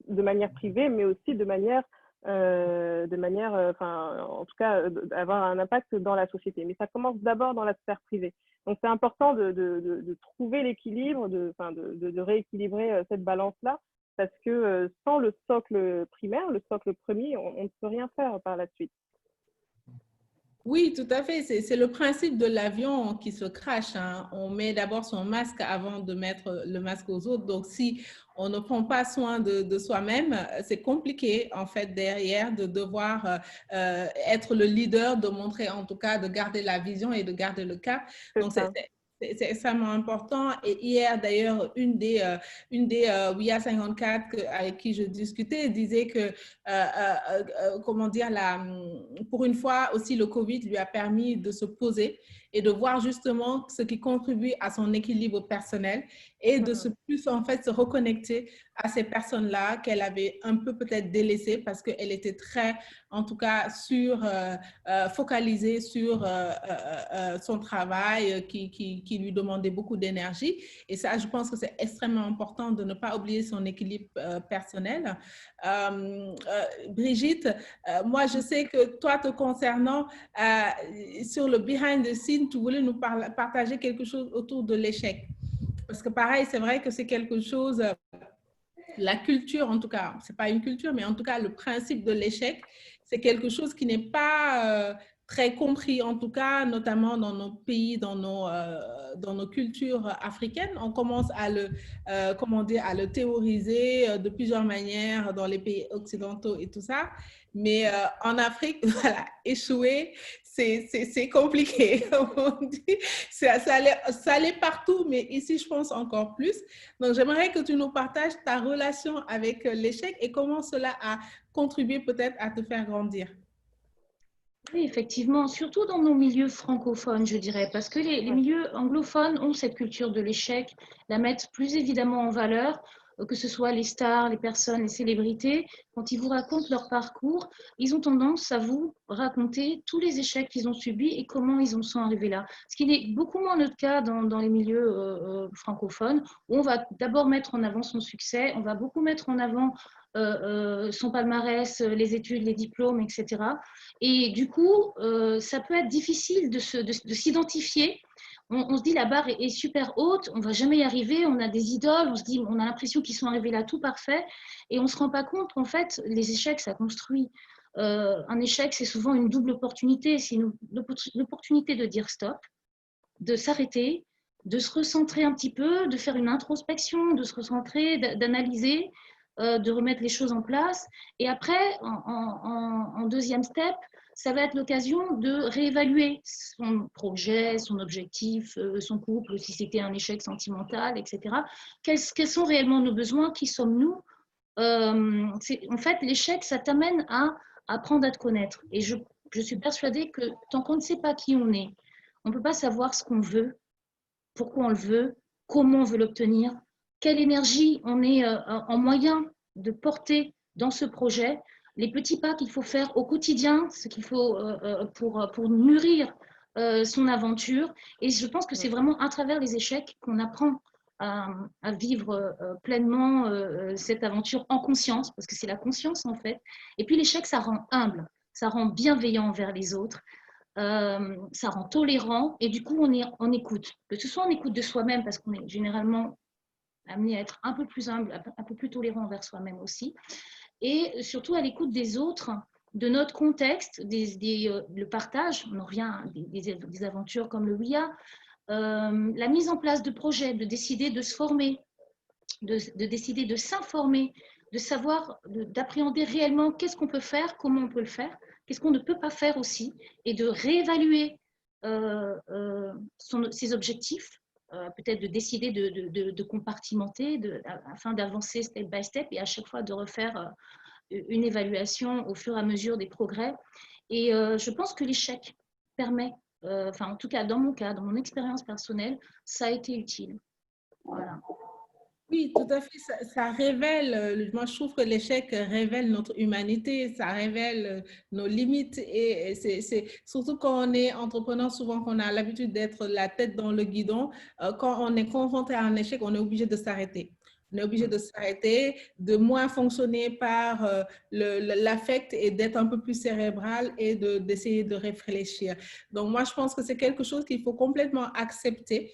Speaker 5: de manière privée, mais aussi de manière en tout cas, avoir un impact dans la société. Mais ça commence d'abord dans la sphère privée. Donc, c'est important de trouver l'équilibre, de rééquilibrer cette balance-là, parce que sans le socle primaire, le socle premier, on ne peut rien faire par la suite.
Speaker 1: Oui, tout à fait. C'est le principe de l'avion qui se crache, hein. On met d'abord son masque avant de mettre le masque aux autres. Donc, si on ne prend pas soin de soi-même, c'est compliqué, en fait, derrière, de devoir être le leader, de montrer, en tout cas, de garder la vision et de garder le cap. Donc, c'est extrêmement important. Et hier, d'ailleurs, une des WIA 54 avec qui je discutais disait que, comment dire, pour une fois aussi, le Covid lui a permis de se poser et de voir justement ce qui contribue à son équilibre personnel et de en fait, se reconnecter à ces personnes-là qu'elle avait un peu peut-être délaissées parce qu'elle était très, en tout cas, focalisée sur son travail qui lui demandait beaucoup d'énergie. Et ça, je pense que c'est extrêmement important de ne pas oublier son équilibre personnel. Brigitte, moi, je sais que toi, te concernant, sur le behind the scenes, tu voulais nous partager quelque chose autour de l'échec. Parce que pareil, c'est vrai que c'est quelque chose, la culture en tout cas, c'est pas une culture, mais en tout cas, le principe de l'échec, c'est quelque chose qui n'est pas très compris, en tout cas, notamment dans nos pays, dans nos cultures africaines. On commence à le théoriser de plusieurs manières dans les pays occidentaux et tout ça. Mais en Afrique, voilà, échouer, c'est compliqué, comme on dit. Ça allait partout, mais ici, je pense encore plus. Donc, j'aimerais que tu nous partages ta relation avec l'échec et comment cela a contribué peut-être à te faire grandir.
Speaker 2: Oui, effectivement, surtout dans nos milieux francophones, je dirais, parce que les milieux anglophones ont cette culture de l'échec, la mettent plus évidemment en valeur, que ce soit les stars, les personnes, les célébrités. Quand ils vous racontent leur parcours, ils ont tendance à vous raconter tous les échecs qu'ils ont subis et comment ils en sont arrivés là. Ce qui n'est beaucoup moins notre cas dans les milieux francophones, où on va d'abord mettre en avant son succès, on va beaucoup mettre en avant son palmarès, les études, les diplômes, etc. Et du coup, ça peut être difficile de s'identifier. On se dit la barre est super haute, on ne va jamais y arriver, on a des idoles, on se dit, on a l'impression qu'ils sont arrivés là tout parfait, et on ne se rend pas compte qu'en fait, les échecs, ça construit. Un échec, c'est souvent une double opportunité, c'est l'opportunité de dire stop, de s'arrêter, de se recentrer un petit peu, de faire une introspection, de se recentrer, d'analyser, de remettre les choses en place. Et après, en deuxième step, ça va être l'occasion de réévaluer son projet, son objectif, son couple, si c'était un échec sentimental, etc. Quels sont réellement nos besoins? Qui sommes-nous? En fait, l'échec, ça t'amène à apprendre à te connaître. Et je suis persuadée que tant qu'on ne sait pas qui on est, on ne peut pas savoir ce qu'on veut, pourquoi on le veut, comment on veut l'obtenir, quelle énergie on est en moyen de porter dans ce projet, les petits pas qu'il faut faire au quotidien, ce qu'il faut pour nourrir son aventure. Et je pense que c'est vraiment à travers les échecs qu'on apprend à vivre pleinement cette aventure en conscience, parce que c'est la conscience en fait. Et puis l'échec, ça rend humble, ça rend bienveillant envers les autres. Ça rend tolérant et du coup on est en écoute, que ce soit en écoute de soi-même parce qu'on est généralement amené à être un peu plus humble, un peu plus tolérant envers soi-même aussi, et surtout à l'écoute des autres, de notre contexte, le partage, on en revient à des aventures comme le WIA, la mise en place de projets, de décider de se former, de décider de s'informer, de savoir, d'appréhender réellement qu'est-ce qu'on peut faire, comment on peut le faire, qu'est-ce qu'on ne peut pas faire aussi, et de réévaluer ses objectifs, peut-être de décider de compartimenter afin d'avancer step by step et à chaque fois de refaire une évaluation au fur et à mesure des progrès. Et je pense que l'échec permet, enfin en tout cas dans mon cas, dans mon expérience personnelle, ça a été utile. Voilà.
Speaker 1: Oui, tout à fait. Ça révèle, moi je trouve que l'échec révèle notre humanité, ça révèle nos limites et c'est surtout quand on est entrepreneur, souvent qu'on a l'habitude d'être la tête dans le guidon, quand on est confronté à un échec, on est obligé de s'arrêter. On est obligé de s'arrêter, de moins fonctionner par l'affect et d'être un peu plus cérébral et d'essayer de réfléchir. Donc moi je pense que c'est quelque chose qu'il faut complètement accepter.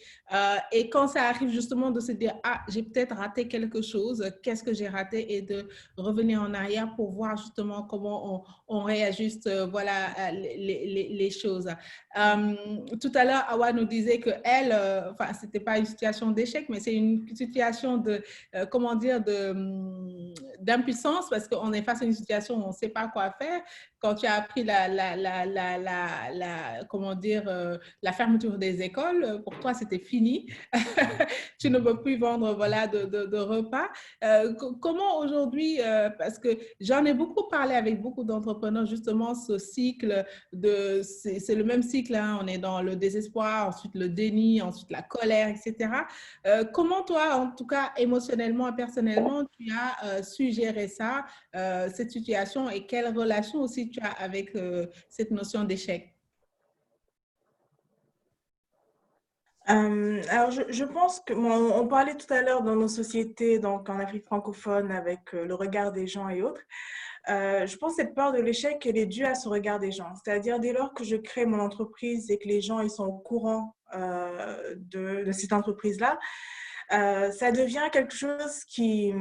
Speaker 1: Et quand ça arrive justement de se dire, ah, j'ai peut-être raté quelque chose, qu'est-ce que j'ai raté et de revenir en arrière pour voir justement comment on réajuste voilà, les choses. Tout à l'heure, Awa nous disait qu'elle, enfin, c'était pas une situation d'échec, mais c'est une situation de, comment dire, d'impuissance parce qu'on est face à une situation où on ne sait pas quoi faire. Quand tu as appris comment dire, la fermeture des écoles, pour toi, c'était fini. Tu ne peux plus vendre voilà, de repas. Comment aujourd'hui, parce que j'en ai beaucoup parlé avec beaucoup d'entrepreneurs, justement, ce cycle, c'est le même cycle, hein, on est dans le désespoir, ensuite le déni, ensuite la colère, etc. Comment toi, en tout cas émotionnellement et personnellement, tu as su gérer ça, cette situation et quelle relation aussi tu as avec cette notion d'échec?
Speaker 3: Alors, je pense que, bon, on parlait tout à l'heure dans nos sociétés, donc en Afrique francophone, avec le regard des gens et autres. Je pense que cette peur de l'échec, elle est due à ce regard des gens. C'est-à-dire, dès lors que je crée mon entreprise et que les gens ils sont au courant de cette entreprise-là, ça devient quelque chose qui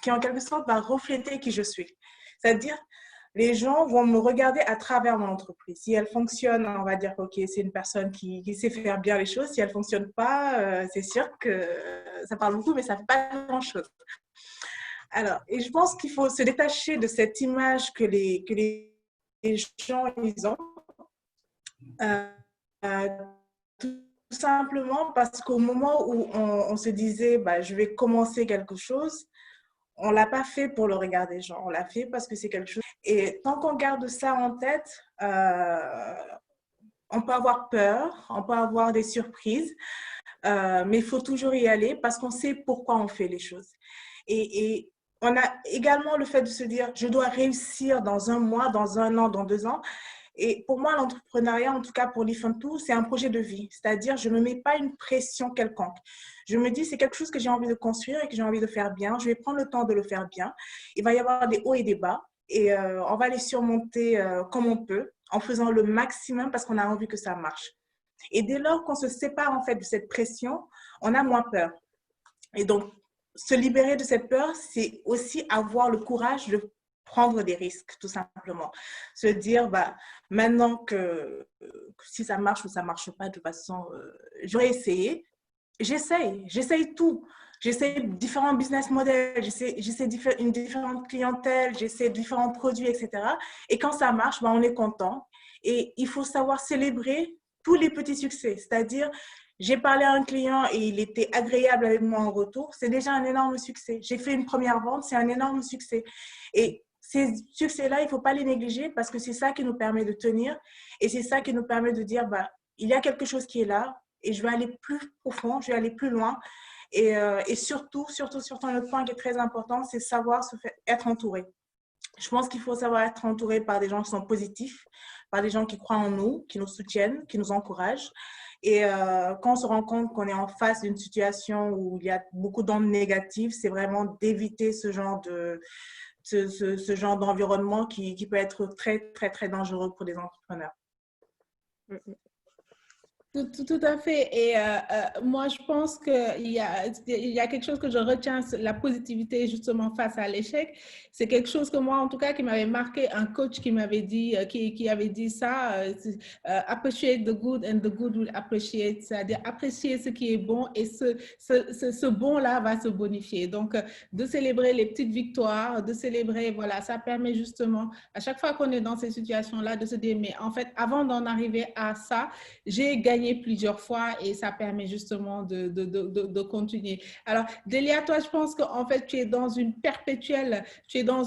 Speaker 3: en quelque sorte va refléter qui je suis. C'est-à-dire, les gens vont me regarder à travers mon entreprise. Si elle fonctionne, on va dire, OK, c'est une personne qui sait faire bien les choses. Si elle ne fonctionne pas, c'est sûr que ça parle beaucoup, mais ça ne fait pas grand-chose. Alors, et je pense qu'il faut se détacher de cette image que les gens ils ont. Tout simplement parce qu'au moment où on se disait, bah, je vais commencer quelque chose, on ne l'a pas fait pour le regard des gens, on l'a fait parce que c'est quelque chose. Et tant qu'on garde ça en tête, on peut avoir peur, on peut avoir des surprises, mais il faut toujours y aller parce qu'on sait pourquoi on fait les choses. Et on a également le fait de se dire, je dois réussir dans un mois, dans un an, dans 2 ans. Et pour moi, l'entrepreneuriat, en tout cas pour Lifantou, c'est un projet de vie. C'est-à-dire, je ne me mets pas une pression quelconque. Je me dis, c'est quelque chose que j'ai envie de construire et que j'ai envie de faire bien. Je vais prendre le temps de le faire bien. Il va y avoir des hauts et des bas. Et on va les surmonter comme on peut, en faisant le maximum parce qu'on a envie que ça marche. Et dès lors qu'on se sépare en fait de cette pression, on a moins peur. Et donc, se libérer de cette peur, c'est aussi avoir le courage de prendre des risques, tout simplement. Se dire, bah, maintenant que si ça marche ou ça ne marche pas, de toute façon, j'aurais essayé, j'essaye tout. J'essaie différents business models, j'essaie une différente clientèle, j'essaie différents produits, etc. Et quand ça marche, ben, on est content. Et il faut savoir célébrer tous les petits succès. C'est-à-dire, j'ai parlé à un client et il était agréable avec moi en retour. C'est déjà un énorme succès. J'ai fait une première vente, c'est un énorme succès. Et ces succès-là, il ne faut pas les négliger parce que c'est ça qui nous permet de tenir et c'est ça qui nous permet de dire, bah, il y a quelque chose qui est là et je vais aller plus profond, je vais aller plus loin. Et surtout, un autre point qui est très important, c'est savoir être entouré. Je pense qu'il faut savoir être entouré par des gens qui sont positifs, par des gens qui croient en nous, qui nous soutiennent, qui nous encouragent. Et quand on se rend compte qu'on est en face d'une situation où il y a beaucoup d'ondes négatives, c'est vraiment d'éviter ce genre d'environnement qui peut être très, très, très dangereux pour les entrepreneurs.
Speaker 1: Tout à fait. Et moi, je pense qu'il y a quelque chose que je retiens, la positivité justement face à l'échec. C'est quelque chose que moi, en tout cas, qui m'avait marqué, un coach qui m'avait dit, qui avait dit ça, appreciate the good and the good will appreciate, c'est-à-dire apprécier ce qui est bon et ce bon-là va se bonifier. Donc, de célébrer les petites victoires, de célébrer, voilà, ça permet justement, à chaque fois qu'on est dans ces situations-là, de se dire, mais en fait, avant d'en arriver à ça, j'ai gagné plusieurs fois et ça permet justement de continuer. Alors, Delia, toi, je pense qu'en fait, tu es dans une perpétuelle, tu es dans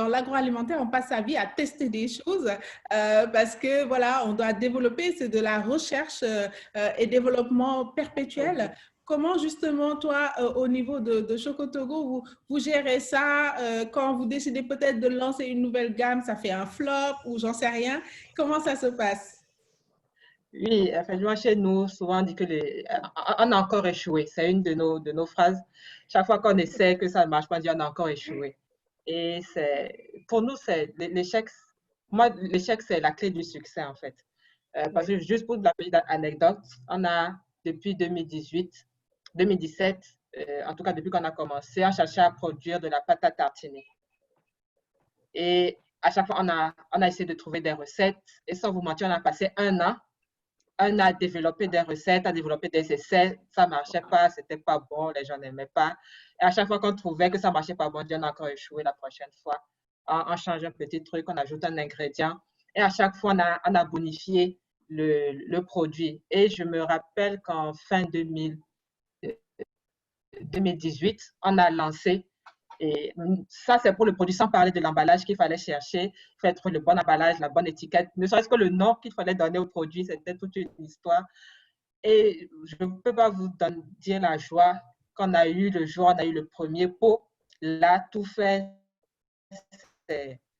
Speaker 1: l'agroalimentaire, on passe sa vie à tester des choses parce que, voilà, on doit développer, c'est de la recherche et développement perpétuel. Comment justement, toi, au niveau de Choco Togo, vous gérez ça quand vous décidez peut-être de lancer une nouvelle gamme, ça fait un flop ou j'en sais rien. Comment ça se passe?
Speaker 4: Oui, effectivement, chez nous, souvent on dit que on a encore échoué. C'est une de nos phrases. Chaque fois qu'on essaie que ça ne marche pas, on dit on a encore échoué. Et pour nous, l'échec. Moi, l'échec, c'est la clé du succès, en fait. Parce que juste pour la petite anecdote, on a, depuis 2017, en tout cas depuis qu'on a commencé, on cherchait à produire de la pâte à tartiner. Et à chaque fois, on a essayé de trouver des recettes. Et sans vous mentir, on a passé un an à développer des recettes, à développer des essais. Ça ne marchait pas, c'était pas bon, les gens n'aimaient pas. Et à chaque fois qu'on trouvait que ça ne marchait pas bon, on a encore échoué la prochaine fois. On change un petit truc, on ajoute un ingrédient. Et à chaque fois, on a bonifié le produit. Et je me rappelle qu'en fin 2018, on a lancé. Et ça, c'est pour le produit, sans parler de l'emballage qu'il fallait chercher. Il fallait trouver le bon emballage, la bonne étiquette. Ne serait-ce que le nom qu'il fallait donner au produit, c'était toute une histoire. Et je ne peux pas vous dire la joie qu'on a eu le jour, on a eu le premier pot. Là, tout fait.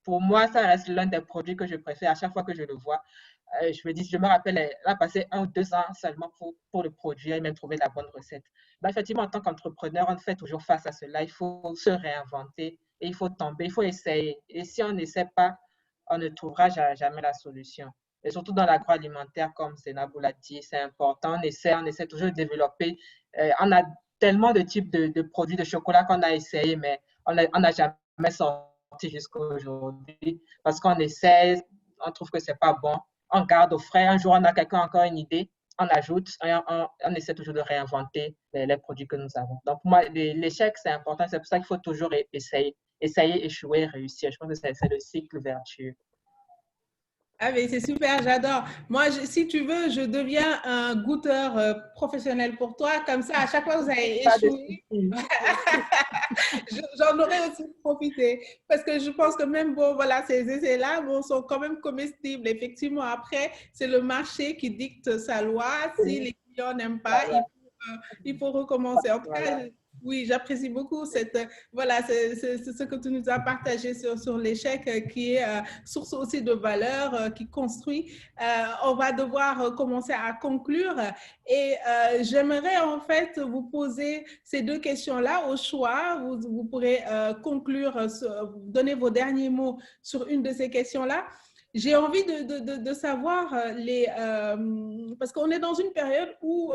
Speaker 4: Pour moi, ça reste l'un des produits que je préfère à chaque fois que je le vois. Je me rappelle, elle a passé 1 ou 2 ans seulement pour le produire et même trouver la bonne recette. Ben, effectivement, en tant qu'entrepreneur, on fait toujours face à cela. Il faut se réinventer et il faut tomber, il faut essayer. Et si on n'essaie pas, on ne trouvera jamais la solution. Et surtout dans l'agroalimentaire, comme Zénabou l'a dit, c'est important. On essaie toujours de développer. On a tellement de types de produits de chocolat qu'on a essayé, mais on n'a jamais sorti jusqu'à aujourd'hui parce qu'on essaie, on trouve que c'est pas bon. On garde au frais. Un jour, on a quelqu'un encore une idée, on ajoute, on essaie toujours de réinventer les produits que nous avons. Donc, pour moi, l'échec, c'est important. C'est pour ça qu'il faut toujours essayer, échouer, réussir. Je pense que c'est le cycle vertueux.
Speaker 1: Ah, mais c'est super, j'adore. Moi, si tu veux, je deviens un goûteur professionnel pour toi. Comme ça, à chaque fois que vous avez échoué, j'en aurais aussi profité. Parce que je pense que même, bon, voilà, ces essais-là, bon, sont quand même comestibles. Effectivement, après, c'est le marché qui dicte sa loi. Si les clients n'aiment pas, il faut recommencer. En tout cas, oui, j'apprécie beaucoup voilà, c'est ce que tu nous as partagé sur l'échec qui est source aussi de valeur, qui construit. On va devoir commencer à conclure et j'aimerais en fait vous poser ces 2 questions-là au choix. Vous pourrez conclure, donner vos derniers mots sur une de ces questions-là. j'ai envie de savoir parce qu'on est dans une période où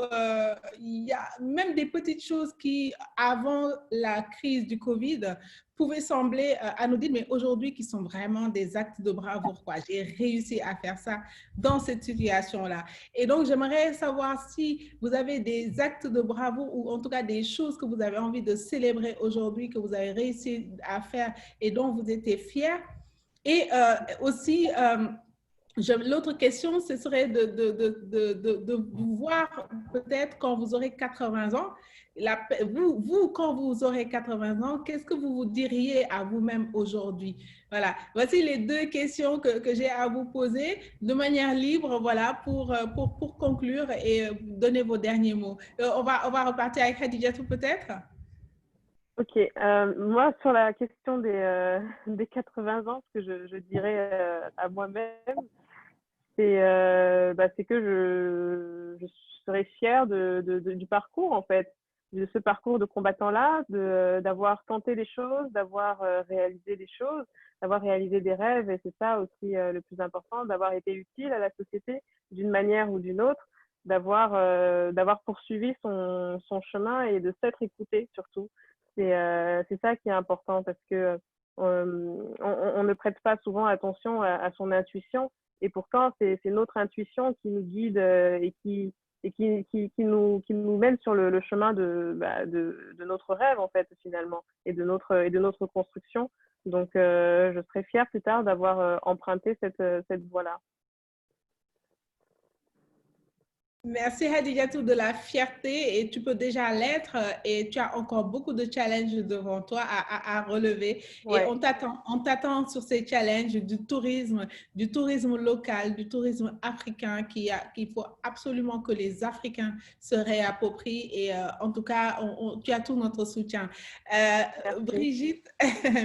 Speaker 1: il y a même des petites choses qui, avant la crise du Covid, pouvaient sembler anodines, mais aujourd'hui qui sont vraiment des actes de bravoure, quoi. J'ai réussi à faire ça dans cette situation-là. Et donc, j'aimerais savoir si vous avez des actes de bravoure ou en tout cas des choses que vous avez envie de célébrer aujourd'hui, que vous avez réussi à faire et dont vous étiez fiers. Et aussi, l'autre question, ce serait de vous voir peut-être quand vous aurez 80 ans. Vous, quand vous aurez 80 ans, qu'est-ce que vous vous diriez à vous-même aujourd'hui? Voilà, voici les deux questions que j'ai à vous poser de manière libre, voilà, pour conclure et donner vos derniers mots. On va repartir avec Khadijatou peut-être?
Speaker 5: Ok, moi sur la question des 80 ans, ce que je dirais à moi-même, c'est que je serais fière du parcours, en fait, de ce parcours de combattant-là, d'avoir tenté des choses, d'avoir réalisé des choses, d'avoir réalisé des rêves, et c'est ça aussi le plus important, d'avoir été utile à la société d'une manière ou d'une autre, d'avoir poursuivi son chemin et de s'être écouté surtout. C'est ça qui est important parce que on ne prête pas souvent attention à son intuition. Et pourtant, c'est notre intuition qui nous guide et qui nous mène sur le chemin de notre rêve, en fait, finalement, et de notre construction. Donc, je serais fière plus tard d'avoir emprunté cette voie-là.
Speaker 1: Merci Hadijatou de la fierté et tu peux déjà l'être et tu as encore beaucoup de challenges devant toi à relever. Ouais. Et on t'attend sur ces challenges du tourisme local, du tourisme africain qu'il faut absolument que les Africains se réapproprient et en tout cas, tu as tout notre soutien. Brigitte,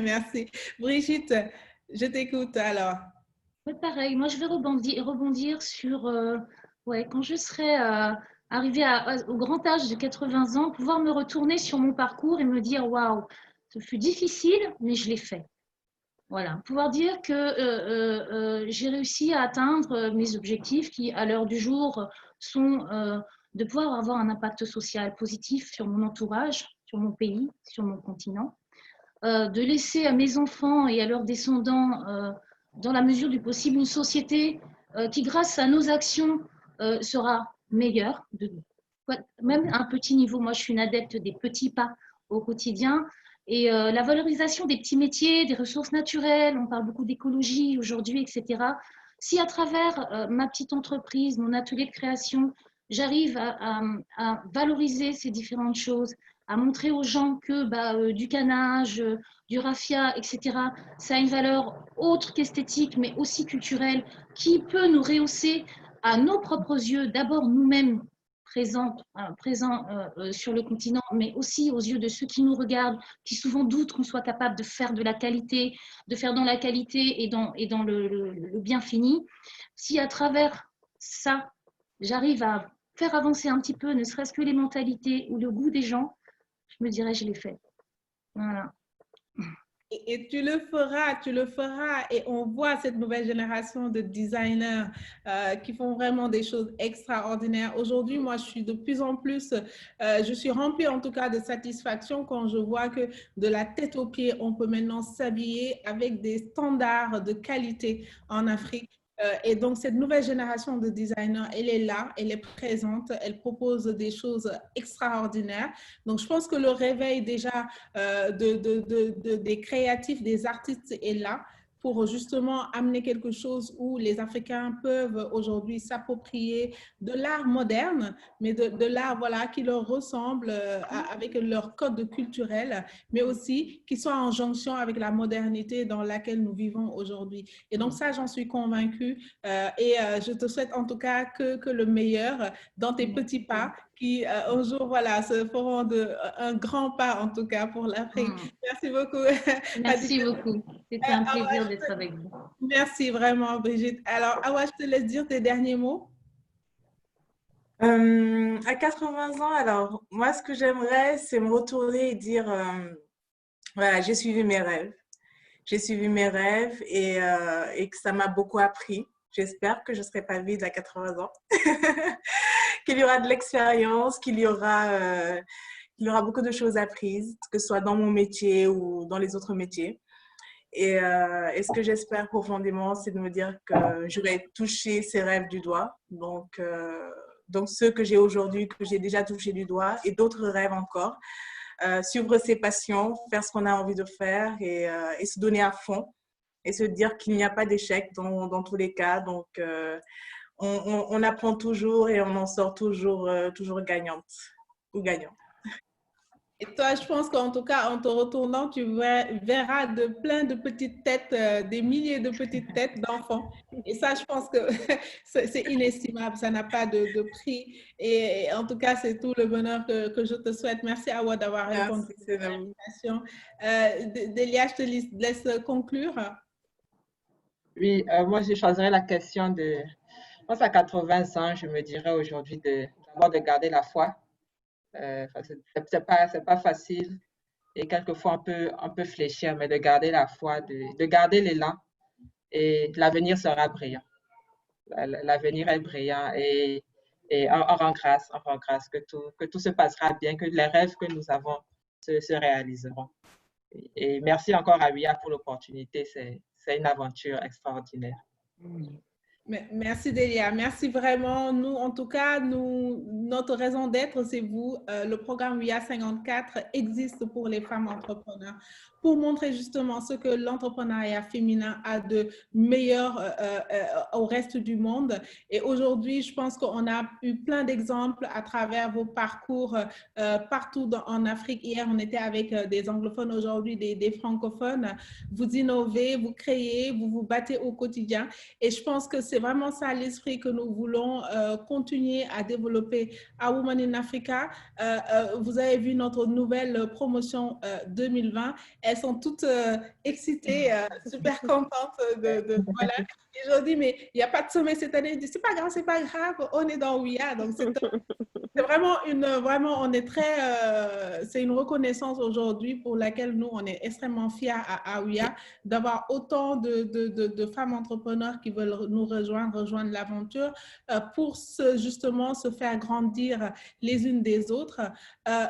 Speaker 1: merci. Brigitte, je t'écoute alors.
Speaker 2: Oui, pareil, moi je vais rebondir sur... Ouais, quand je serai arrivée au grand âge de 80 ans, pouvoir me retourner sur mon parcours et me dire waouh, ce fut difficile, mais je l'ai fait. Voilà, pouvoir dire que j'ai réussi à atteindre mes objectifs qui, à l'heure du jour, sont de pouvoir avoir un impact social positif sur mon entourage, sur mon pays, sur mon continent, de laisser à mes enfants et à leurs descendants, dans la mesure du possible, une société qui, grâce à nos actions, sera meilleure, même à un petit niveau. Moi, je suis une adepte des petits pas au quotidien. Et la valorisation des petits métiers, des ressources naturelles, on parle beaucoup d'écologie aujourd'hui, etc. Si à travers ma petite entreprise, mon atelier de création, j'arrive à valoriser ces différentes choses, à montrer aux gens que du canage, du raffia, etc., ça a une valeur autre qu'esthétique, mais aussi culturelle, qui peut nous rehausser à nos propres yeux, d'abord nous-mêmes présents sur le continent, mais aussi aux yeux de ceux qui nous regardent, qui souvent doutent qu'on soit capable de faire de la qualité, de faire dans la qualité et dans le bien fini. Si à travers ça, j'arrive à faire avancer un petit peu, ne serait-ce que les mentalités ou le goût des gens, je me dirais, je l'ai fait. Voilà.
Speaker 1: Et tu le feras. Et on voit cette nouvelle génération de designers qui font vraiment des choses extraordinaires. Aujourd'hui, moi, je suis de plus en plus, je suis remplie en tout cas de satisfaction quand je vois que de la tête aux pieds, on peut maintenant s'habiller avec des standards de qualité en Afrique. Et donc, cette nouvelle génération de designers, elle est là, elle est présente, elle propose des choses extraordinaires. Donc, je pense que le réveil déjà des créatifs, des artistes est là pour justement amener quelque chose où les Africains peuvent aujourd'hui s'approprier de l'art moderne, mais de l'art voilà, qui leur ressemble avec leur code culturel, mais aussi qui soit en jonction avec la modernité dans laquelle nous vivons aujourd'hui. Et donc ça, j'en suis convaincue et je te souhaite en tout cas que le meilleur dans tes petits pas qui un jour voilà, se feront un grand pas en tout cas pour l'Afrique. Merci beaucoup.
Speaker 2: Merci beaucoup. C'était un plaisir d'être avec vous.
Speaker 1: Merci vraiment, Brigitte. Alors, Awa, je te laisse dire tes derniers mots.
Speaker 3: À 80 ans, alors, moi, ce que j'aimerais, c'est me retourner et dire, voilà, j'ai suivi mes rêves. j'ai suivi mes rêves et que ça m'a beaucoup appris. J'espère que je ne serai pas vide à 80 ans, qu'il y aura de l'expérience, qu'il y aura beaucoup de choses apprises, que ce soit dans mon métier ou dans les autres métiers. Et ce que j'espère profondément, c'est de me dire que je vais toucher ces rêves du doigt. Donc ceux que j'ai aujourd'hui, que j'ai déjà touché du doigt, et d'autres rêves encore. Suivre ses passions, faire ce qu'on a envie de faire et se donner à fond et se dire qu'il n'y a pas d'échec dans tous les cas. Donc, on apprend toujours et on en sort toujours gagnante ou gagnant.
Speaker 1: Et toi, je pense qu'en tout cas, en te retournant, tu verras plein de petites têtes, des milliers de petites têtes d'enfants. Et ça, je pense que c'est inestimable, ça n'a pas de prix. Et en tout cas, c'est tout le bonheur que je te souhaite. Merci Awa d'avoir répondu à l'invitation. Delia, je te laisse conclure.
Speaker 4: Oui, moi, je choisirais la question de... Je pense à 80 ans, je me dirais aujourd'hui d'abord de garder la foi. C'est pas facile et quelquefois on peut fléchir, mais de garder la foi, de garder l'élan et l'avenir sera brillant. L'avenir est brillant et on rend grâce que tout se passera bien, que les rêves que nous avons se réaliseront. Et merci encore à WIA pour l'opportunité, c'est une aventure extraordinaire.
Speaker 1: Merci Delia, merci vraiment. Nous, en tout cas, notre raison d'être, c'est vous. Le programme WIA 54 existe pour les femmes entrepreneurs pour montrer justement ce que l'entrepreneuriat féminin a de meilleur au reste du monde. Et aujourd'hui, je pense qu'on a eu plein d'exemples à travers vos parcours partout en Afrique. Hier, on était avec des anglophones, aujourd'hui des francophones. Vous innovez, vous créez, vous vous battez au quotidien. Et je pense que c'est vraiment ça l'esprit que nous voulons continuer à développer à Women in Africa. Vous avez vu notre nouvelle promotion 2020. Elles sont toutes excitées, super contentes voilà. Et je leur dis, mais il n'y a pas de sommet cette année. C'est pas grave, on est dans WIA. Donc, c'est vraiment on est c'est une reconnaissance aujourd'hui pour laquelle nous, on est extrêmement fiers à WIA d'avoir autant de femmes entrepreneurs qui veulent nous rejoindre l'aventure pour justement se faire grandir les unes des autres.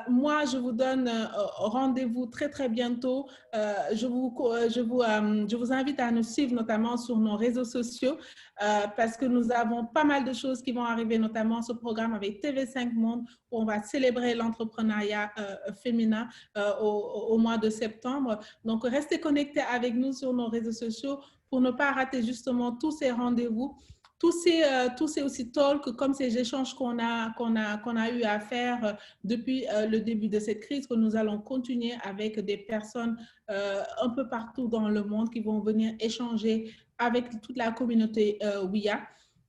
Speaker 1: Moi, je vous donne rendez-vous très, très bientôt. Je vous invite à nous suivre notamment sur nos réseaux sociaux parce que nous avons pas mal de choses qui vont arriver, notamment ce programme avec TV5 Monde où on va célébrer l'entrepreneuriat féminin au mois de septembre. Donc, restez connectés avec nous sur nos réseaux sociaux pour ne pas rater justement tous ces rendez-vous. Tous ces aussi talks, comme ces échanges qu'on a eu à faire depuis le début de cette crise, que nous allons continuer avec des personnes un peu partout dans le monde qui vont venir échanger avec toute la communauté WIA.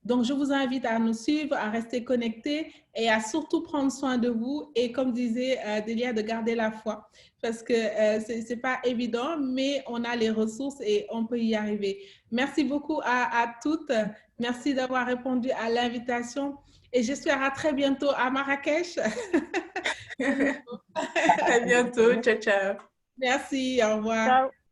Speaker 1: Donc, je vous invite à nous suivre, à rester connectés et à surtout prendre soin de vous. Et comme disait Delia, de garder la foi parce que ce n'est pas évident, mais on a les ressources et on peut y arriver. Merci beaucoup à toutes. Merci d'avoir répondu à l'invitation et j'espère à très bientôt à Marrakech.
Speaker 3: À bientôt. Ciao, ciao.
Speaker 1: Merci. Au revoir.
Speaker 5: Ciao.